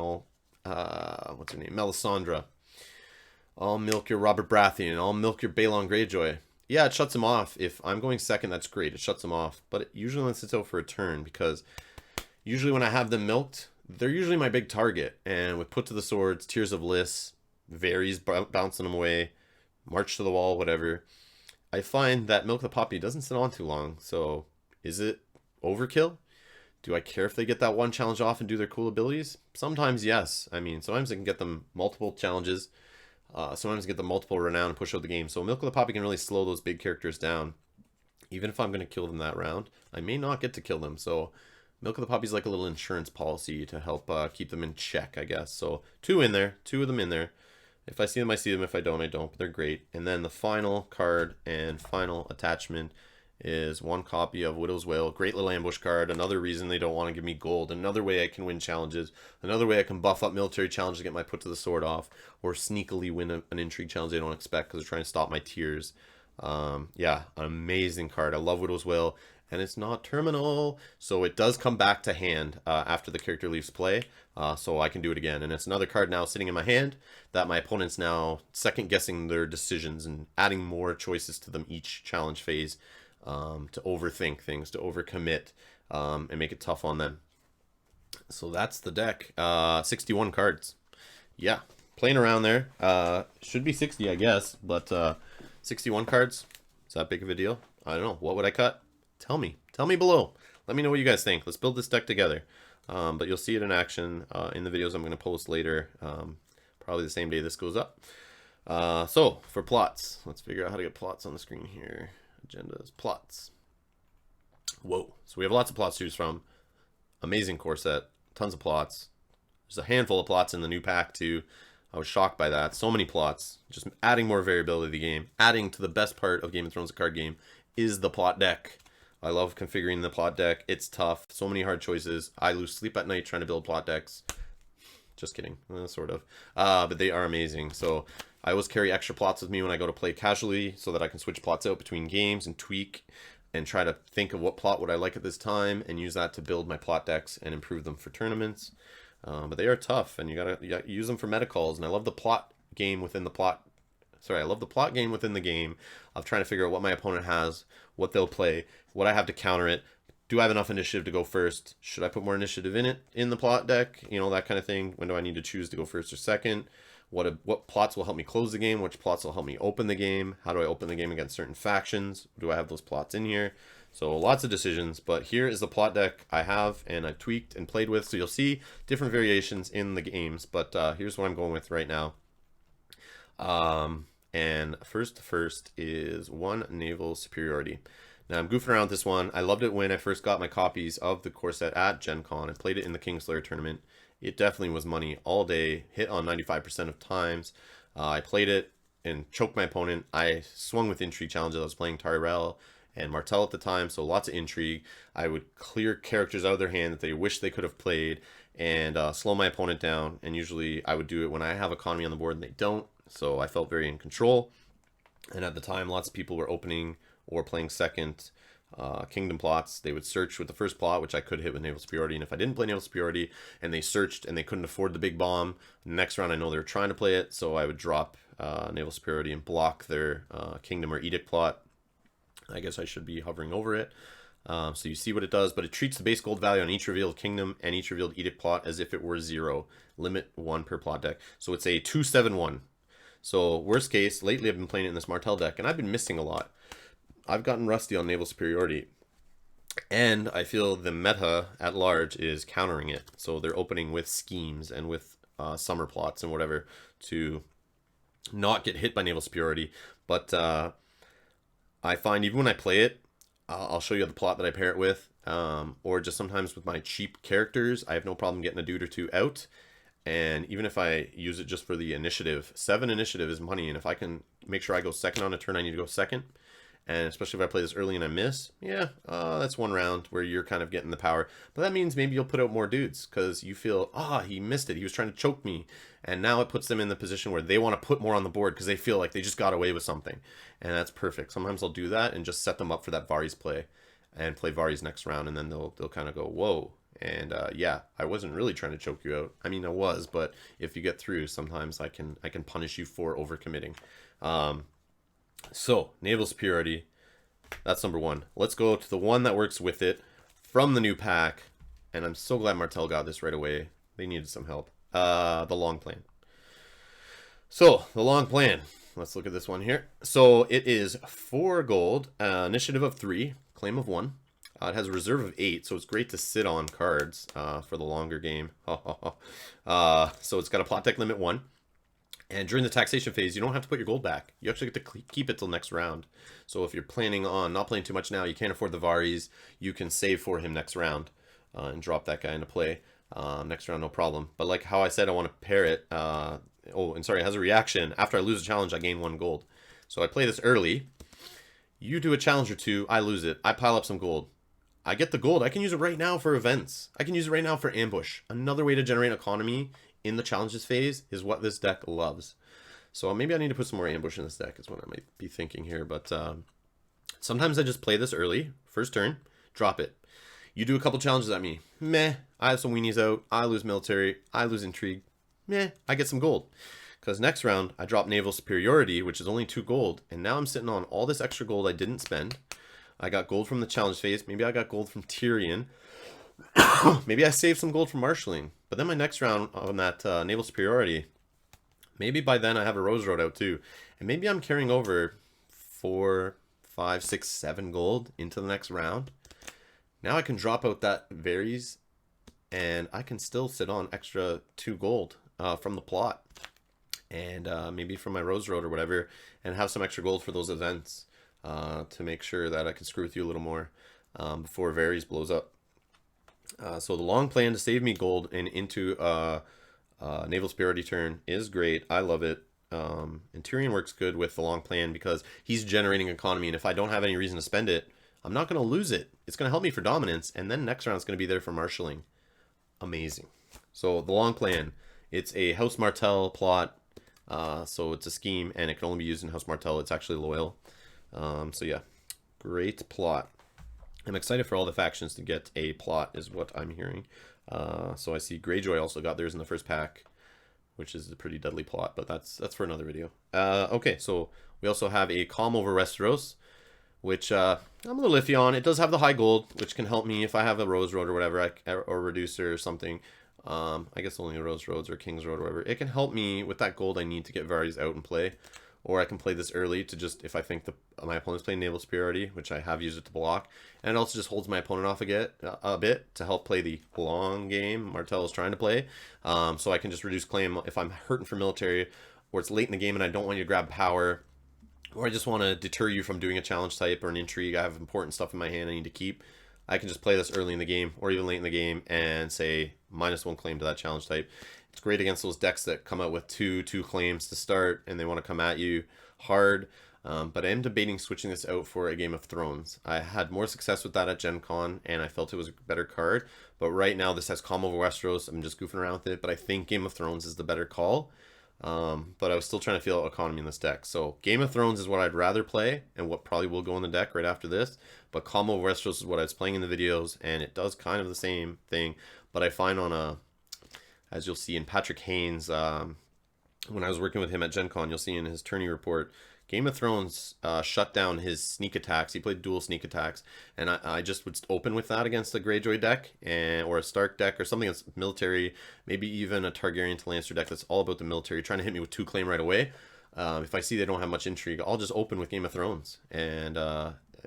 her name? Melisandre. I'll milk your Robert Baratheon. I'll milk your Balon Greyjoy. Yeah, it shuts him off. If I'm going second, that's great. It shuts him off. But it usually lets it out for a turn, because usually when I have them milked, they're usually my big target. And with Put to the Swords, Tears of Lys, Varys bouncing them away, March to the Wall, whatever, I find that Milk the Poppy doesn't sit on too long. So is it overkill? Do I care if they get that one challenge off and do their cool abilities? Sometimes yes. I mean, sometimes I can get them multiple challenges. Sometimes get them multiple renown and push out the game. So Milk of the Poppy can really slow those big characters down. Even if I'm going to kill them that round, I may not get to kill them. So Milk of the Poppy is like a little insurance policy to help keep them in check, I guess. So 2 in there, 2 of them in there. If I see them, I see them. If I don't, I don't. But they're great. And then the final card and final attachment is 1 copy of Widow's Wail. Great little ambush card. Another reason they don't want to give me gold. Another way I can win challenges. Another way I can buff up military challenges to get my Put to the Sword off. Or sneakily win an intrigue challenge they don't expect because they're trying to stop my tiers. Yeah, an amazing card. I love Widow's Wail. and it's not terminal. So it does come back to hand after the character leaves play. So I can do it again. And it's another card now sitting in my hand that my opponent's now second guessing their decisions and adding more choices to them each challenge phase to overthink things, to overcommit, and make it tough on them. So that's the deck. 61 cards. Yeah, playing around there. Should be 60, I guess, but 61 cards. Is that big of a deal? I don't know. What would I cut? Tell me. Tell me below. Let me know what you guys think. Let's build this deck together. But you'll see it in action in the videos I'm going to post later. Probably the same day this goes up. So, for plots. Let's figure out how to get plots on the screen here. Agendas. Plots. Whoa. So we have lots of plots to choose from. Amazing core set. Tons of plots. There's a handful of plots in the new pack too. I was shocked by that. So many plots. Just adding more variability to the game. Adding to the best part of Game of Thrones, a card game, is the plot deck. I love configuring the plot deck. It's tough. So many hard choices. I lose sleep at night trying to build plot decks. Just kidding. Sort of. But they are amazing. So I always carry extra plots with me when I go to play casually so that I can switch plots out between games and tweak and try to think of what plot would I like at this time and use that to build my plot decks and improve them for tournaments. But they are tough, and you gotta use them for meta calls. And I love the plot game within the plot. Sorry, I love the plot game within the game of trying to figure out what my opponent has, what they'll play, what I have to counter it. Do I have enough initiative to go first? Should I put more initiative in the plot deck? You know, that kind of thing. When do I need to choose to go first or second? What plots will help me close the game? Which plots will help me open the game? How do I open the game against certain factions? Do I have those plots in here? So lots of decisions, but here is the plot deck I have and I've tweaked and played with. So you'll see different variations in the games, but here's what I'm going with right now. And first is 1 naval superiority. Now I'm goofing around with this one. I loved it when I first got my copies of the core set at Gen Con. I played it in the Kingslayer tournament. It definitely was money all day, hit on 95% of times. I played it and choked my opponent. I swung with intrigue challenges. I was playing Tyrell and Martell at the time, so lots of intrigue. I would clear characters out of their hand that they wish they could have played and slow my opponent down. And usually I would do it when I have economy on the board and they don't, so I felt very in control. And at the time, lots of people were opening or playing second kingdom plots. They would search with the first plot, which I could hit with naval superiority. And if I didn't play naval superiority and they searched and they couldn't afford the big bomb, next round I know they were trying to play it, so I would drop naval superiority and block their kingdom or edict plot. I guess I should be hovering over it. So you see what it does, but it treats the base gold value on each revealed kingdom and each revealed edict plot as if it were 0. Limit 1 per plot deck. So it's a 2-7-1. So worst case, lately I've been playing it in this Martell deck, and I've been missing a lot. I've gotten rusty on naval superiority, and I feel the meta at large is countering it. So they're opening with schemes and with summer plots and whatever to not get hit by naval superiority. But I find even when I play it, I'll show you the plot that I pair it with, or just sometimes with my cheap characters, I have no problem getting a dude or two out. And even if I use it just for the initiative, 7 initiative is money. And if I can make sure I go second on a turn, I need to go second. And especially if I play this early and I miss, yeah, that's one round where you're kind of getting the power. But that means maybe you'll put out more dudes because you feel, he missed it. He was trying to choke me. And now it puts them in the position where they want to put more on the board because they feel like they just got away with something. And that's perfect. Sometimes I'll do that and just set them up for that Varys play and play Varys next round. And then they'll kind of go, whoa. And yeah, I wasn't really trying to choke you out. I mean, I was, but if you get through, sometimes I can punish you for overcommitting. So, naval superiority, that's number 1. Let's go to the one that works with it from the new pack. And I'm so glad Martell got this right away. They needed some help. The long plan. So, the long plan. Let's look at this one here. So, it is 4 gold, initiative of 3, claim of 1. It has a reserve of 8, so it's great to sit on cards for the longer game. So it's got a plot deck limit 1. And during the taxation phase, you don't have to put your gold back. You actually get to keep it till next round. So if you're planning on not playing too much now, you can't afford the Varys, you can save for him next round and drop that guy into play. Next round, no problem. But like how I said, I want to pair it. It has a reaction. After I lose a challenge, I gain 1 gold. So I play this early. You do a challenge or 2, I lose it. I pile up some gold. I get the gold. I can use it right now for events. I can use it right now for ambush. Another way to generate economy in the challenges phase is what this deck loves. So maybe I need to put some more ambush in this deck is what I might be thinking here. But sometimes I just play this early, first turn. drop it. You do a couple challenges at me. Meh. I have some weenies out. I lose military. I lose intrigue. Meh. I get some gold. Because next round, I drop naval superiority, which is only 2 gold. And now I'm sitting on all this extra gold I didn't spend. I got gold from the challenge phase. Maybe I got gold from Tyrion. Maybe I saved some gold from marshalling. But then my next round on that naval superiority, maybe by then I have a Rose Road out too. And maybe I'm carrying over 4, 5, 6, 7 gold into the next round. Now I can drop out that varies, and I can still sit on extra 2 gold from the plot. And maybe from my Rose Road or whatever, and have some extra gold for those events to make sure that I can screw with you a little more before Varys blows up. So the long plan to save me gold and into naval superiority turn is great. I love it. And Tyrion works good with the long plan because he's generating economy, and if I don't have any reason to spend it, I'm not going to lose it. It's going to help me for dominance, and then next round it's going to be there for marshalling. Amazing. So the long plan, it's a House Martell plot, so it's a scheme, and it can only be used in House Martell. It's actually loyal. So yeah, great plot. I'm excited for all the factions to get a plot, is what I'm hearing. So I see Greyjoy also got theirs in the first pack, which is a pretty deadly plot, but that's for another video. Okay, so we also have a Calm over Westeros, which I'm a little iffy on. It does have the high gold, which can help me if I have a Rose Road or whatever, or Reducer or something. I guess only Rose Roads or King's Road or whatever. It can help me with that gold I need to get Varys out and play. Or I can play this early to just, if I think my opponent's playing naval superiority, which I have used it to block. And it also just holds my opponent off a bit to help play the long game Martell is trying to play. So I can just reduce claim if I'm hurting for military, or it's late in the game and I don't want you to grab power, or I just want to deter you from doing a challenge type or an intrigue. I have important stuff in my hand I need to keep. I can just play this early in the game or even late in the game and say -1 claim to that challenge type. It's great against those decks that come out with two claims to start and they want to come at you hard. But I am debating switching this out for a Game of Thrones. I had more success with that at Gen Con, and I felt it was a better card. But right now this has Calm over Westeros. I'm just goofing around with it, but I think Game of Thrones is the better call. But I was still trying to feel economy in this deck. So Game of Thrones is what I'd rather play, and what probably will go in the deck right after this. But Calm over Westeros is what I was playing in the videos, and it does kind of the same thing. But I find on a, as you'll see in Patrick Haynes, when I was working with him at Gen Con, you'll see in his tourney report, Game of Thrones shut down his sneak attacks. He played dual sneak attacks, and I just would open with that against a Greyjoy deck, or a Stark deck, or something that's military, maybe even a Targaryen to Lannister deck that's all about the military, trying to hit me with 2 claim right away. If I see they don't have much intrigue, I'll just open with Game of Thrones, and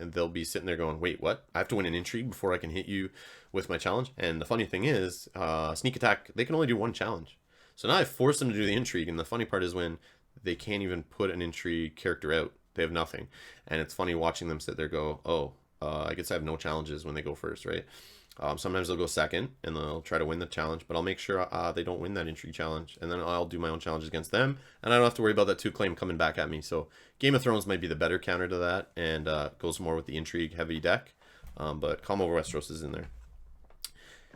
they'll be sitting there going, wait, what? I have to win an intrigue before I can hit you with my challenge? And the funny thing is, sneak attack, they can only do 1 challenge. So now I force them to do the intrigue, and the funny part is when they can't even put an intrigue character out. They have nothing. And it's funny watching them sit there go, oh, I guess I have no challenges when they go first, right? Sometimes they'll go second, and they'll try to win the challenge, but I'll make sure they don't win that intrigue challenge, and then I'll do my own challenges against them, and I don't have to worry about that 2 claim coming back at me. So Game of Thrones might be the better counter to that, and goes more with the intrigue-heavy deck, but Calm over Westeros is in there.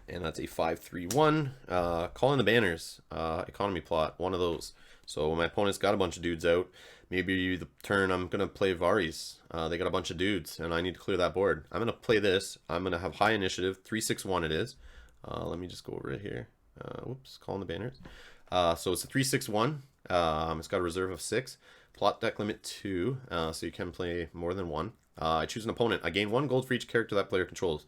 And that's a 5/3/1. Calling the Banners, economy plot, one of those. So when my opponent's got a bunch of dudes out, maybe the turn I'm going to play Varys. They got a bunch of dudes, and I need to clear that board. I'm going to play this. I'm going to have high initiative. 3/6/1 it is. Let me just go over it here. Whoops, Calling the Banners. So it's a 3/6/1. It's got a reserve of 6. Plot deck limit 2, so you can play more than 1. I choose an opponent. I gain 1 gold for each character that player controls.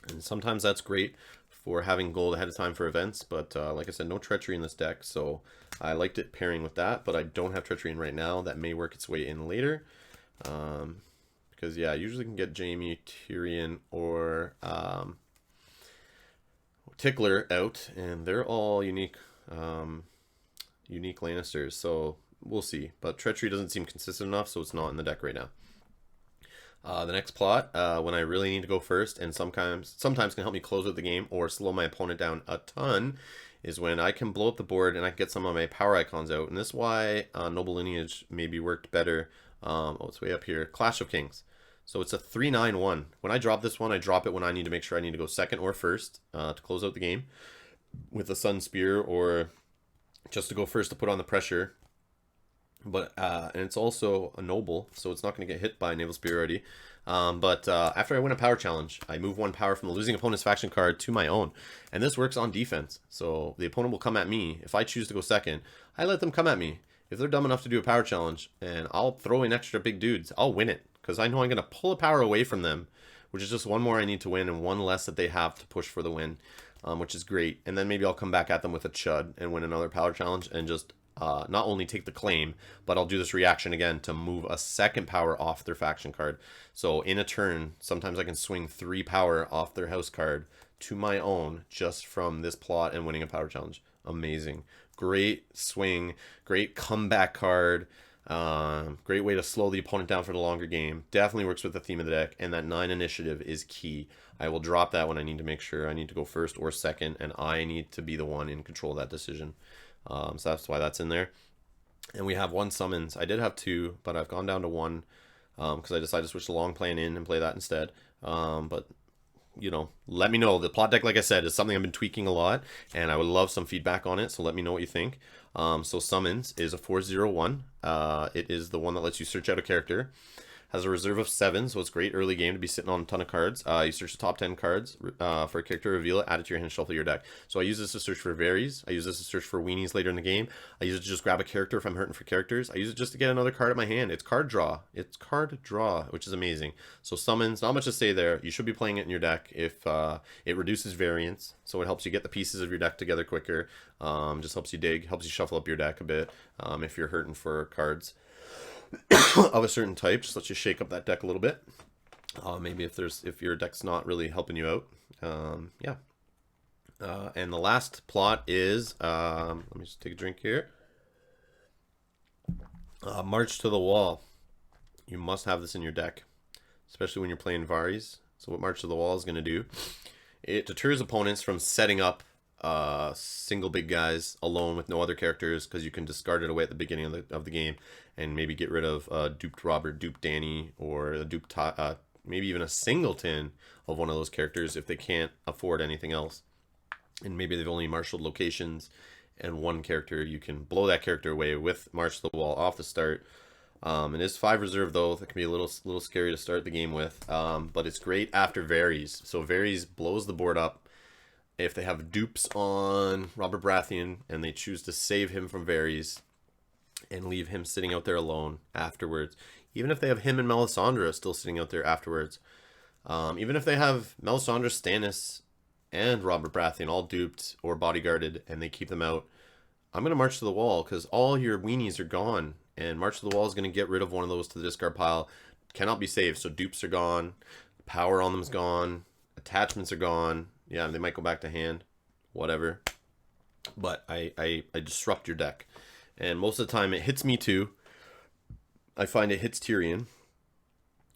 And sometimes that's great for having gold ahead of time for events, but like I said, no treachery in this deck, so I liked it pairing with that, but I don't have treachery in right now. That may work its way in later, because yeah, I usually can get Jaime, Tyrion, or Tickler out, and they're all unique Lannisters, so we'll see. But treachery doesn't seem consistent enough, so it's not in the deck right now. The next plot, when I really need to go first, and sometimes can help me close out the game or slow my opponent down a ton, is when I can blow up the board and I can get some of my power icons out. And this is why Noble Lineage maybe worked better. Oh, it's way up here. Clash of Kings. So it's a 3/9/1. When I drop this one, I drop it when I need to make sure I need to go second or first to close out the game with a Sun Spear, or just to go first to put on the pressure. And it's also a noble, so it's not going to get hit by Naval Superiority. But after I win a power challenge, I move 1 power from the losing opponent's faction card to my own. And this works on defense. So the opponent will come at me. If I choose to go second, I let them come at me. If they're dumb enough to do a power challenge, and I'll throw in extra big dudes, I'll win it. Because I know I'm going to pull a power away from them, which is just 1 more I need to win and 1 less that they have to push for the win, which is great. And then maybe I'll come back at them with a Chud and win another power challenge and just not only take the claim, but I'll do this reaction again to move a 2nd power off their faction card. So in a turn, sometimes I can swing 3 power off their house card to my own just from this plot and winning a power challenge. Amazing. Great swing, great comeback card. Great way to slow the opponent down for the longer game. Definitely works with the theme of the deck, and that 9 initiative is key. I will drop that when I need to make sure I need to go first or second, and I need to be the one in control of that decision. So that's why that's in there. And we have 1 summons. I did have 2, but I've gone down to 1 because I decided to switch the long plan in and play that instead. But you know, let me know. The plot deck, like I said, is something I've been tweaking a lot, and I would love some feedback on it, so let me know what you think. So Summons is a 4/0/1. It is the one that lets you search out a character. Has a reserve of 7, so it's great early game to be sitting on a ton of cards. You search the top 10 cards for a character, reveal it, add it to your hand, shuffle your deck. So I use this to search for Varies. I use this to search for Weenies later in the game. I use it to just grab a character if I'm hurting for characters. I use it just to get another card at my hand. It's card draw. It's card draw, which is amazing. So Summons, not much to say there. You should be playing it in your deck if it reduces variance. So it helps you get the pieces of your deck together quicker. Just helps you dig, helps you shuffle up your deck a bit if you're hurting for cards of a certain type. Just lets you shake up that deck a little bit. Maybe if your deck's not really helping you out. Yeah. And the last plot is let me just take a drink here. March to the Wall. You must have this in your deck, especially when you're playing Varies. So what March to the Wall is going to do, it deters opponents from setting up single big guys alone with no other characters, because you can discard it away at the beginning of the game and maybe get rid of duped Robert, duped Danny, or a duped maybe even a singleton of one of those characters if they can't afford anything else. And maybe they've only marshaled locations and 1 character, you can blow that character away with March to the Wall off the start. It is 5 reserve though. That can be a little scary to start the game with, but it's great after Varies. So Varies blows the board up. If they have dupes on Robert Baratheon and they choose to save him from Varies and leave him sitting out there alone afterwards, even if they have him and Melisandre still sitting out there afterwards, even if they have Melisandre, Stannis, and Robert Baratheon all duped or bodyguarded and they keep them out, I'm going to March to the Wall because all your weenies are gone, and March to the Wall is going to get rid of one of those to the discard pile. Cannot be saved, so dupes are gone, power on them is gone, attachments are gone. Yeah, they might go back to hand, whatever. But I disrupt your deck. And most of the time it hits me too. I find it hits Tyrion,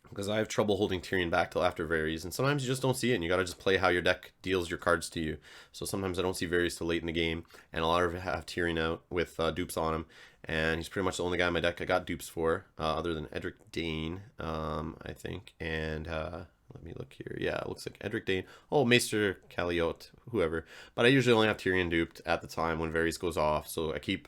because I have trouble holding Tyrion back till after Varies. And sometimes you just don't see it, and you got to just play how your deck deals your cards to you. So sometimes I don't see Varies till late in the game, and a lot of it have Tyrion out with dupes on him. And he's pretty much the only guy in my deck I got dupes for, other than Edric Dane, I think. And let me look here. Yeah, it looks like Edric Dane. Oh, Maester Calliote, whoever. But I usually only have Tyrion duped at the time when Varys goes off. So I keep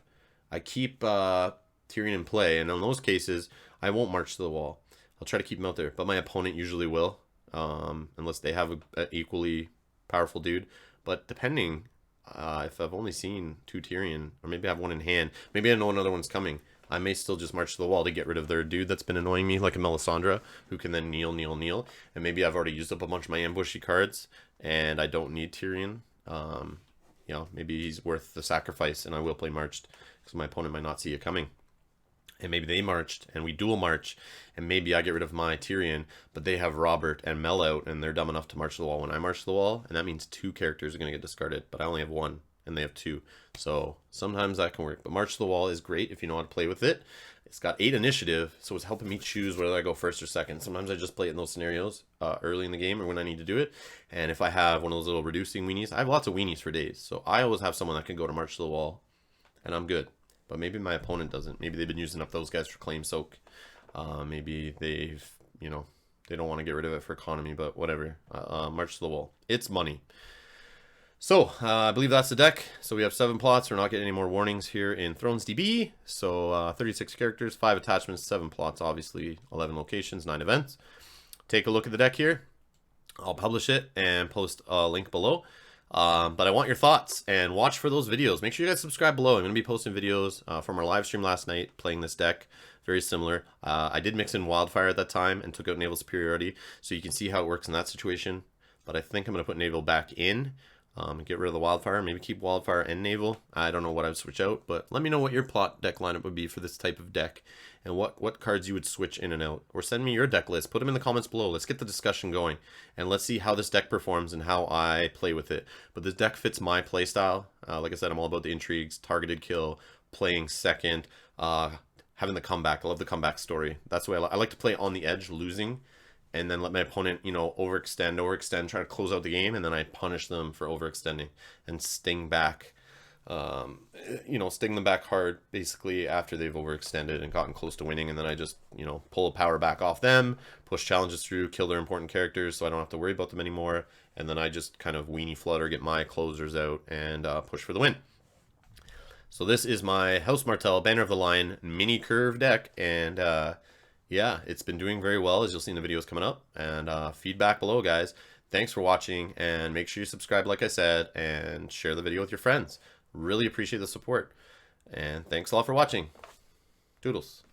Tyrion in play. And in those cases, I won't March to the Wall. I'll try to keep him out there. But my opponent usually will, unless they have an equally powerful dude. But depending, if I've only seen 2 Tyrion, or maybe I have 1 in hand, maybe I know another one's coming, I may still just March to the Wall to get rid of their dude that's been annoying me, like a Melisandre, who can then kneel. And maybe I've already used up a bunch of my ambushy cards, and I don't need Tyrion. You know, maybe he's worth the sacrifice, and I will play Marched, because my opponent might not see it coming. And maybe they marched, and we dual march, and maybe I get rid of my Tyrion, but they have Robert and Mel out, and they're dumb enough to March to the Wall when I March to the Wall, and that means 2 characters are going to get discarded, but I only have 1. And they have 2, so sometimes that can work. But March to the Wall is great if you know how to play with it. It's got 8 initiative, so it's helping me choose whether I go first or second. Sometimes I just play it in those scenarios early in the game or when I need to do it. And if I have one of those little reducing weenies, I have lots of weenies for days, so I always have someone that can go to March to the Wall, and I'm good. But maybe my opponent doesn't. Maybe they've been using up those guys for claim soak. Maybe they've, you know, they don't want to get rid of it for economy, but whatever. March to the Wall. It's money. So, I believe that's the deck. So we have 7 plots. We're not getting any more warnings here in Thrones DB. So 36 characters, 5 attachments, 7 plots, obviously 11 locations, 9 events. Take a look at the deck here. I'll publish it and post a link below. But I want your thoughts and watch for those videos. Make sure you guys subscribe below. I'm going to be posting videos from our live stream last night playing this deck. Very similar. I did mix in Wildfire at that time and took out Naval Superiority, so you can see how it works in that situation. But I think I'm going to put Naval back in. Get rid of the Wildfire, maybe keep Wildfire and Naval. I don't know what I'd switch out, but let me know what your plot deck lineup would be for this type of deck and what cards you would switch in and out. Or send me your deck list. Put them in the comments below. Let's get the discussion going and let's see how this deck performs and how I play with it. But this deck fits my playstyle. Like I said, I'm all about the intrigues, targeted kill, playing second, having the comeback. I love the comeback story. That's the way I like to play on the edge, losing, and then let my opponent, overextend, try to close out the game, and then I punish them for overextending and sting back, sting them back hard, basically, after they've overextended and gotten close to winning, and then I just, pull a power back off them, push challenges through, kill their important characters so I don't have to worry about them anymore, and then I just kind of weenie flutter, get my closers out, and push for the win. So this is my House Martell Banner of the Lion mini curve deck, and yeah, it's been doing very well, as you'll see in the videos coming up. And feedback below, guys. Thanks for watching, and make sure you subscribe, like I said, and share the video with your friends. Really appreciate the support. And thanks a lot for watching. Toodles.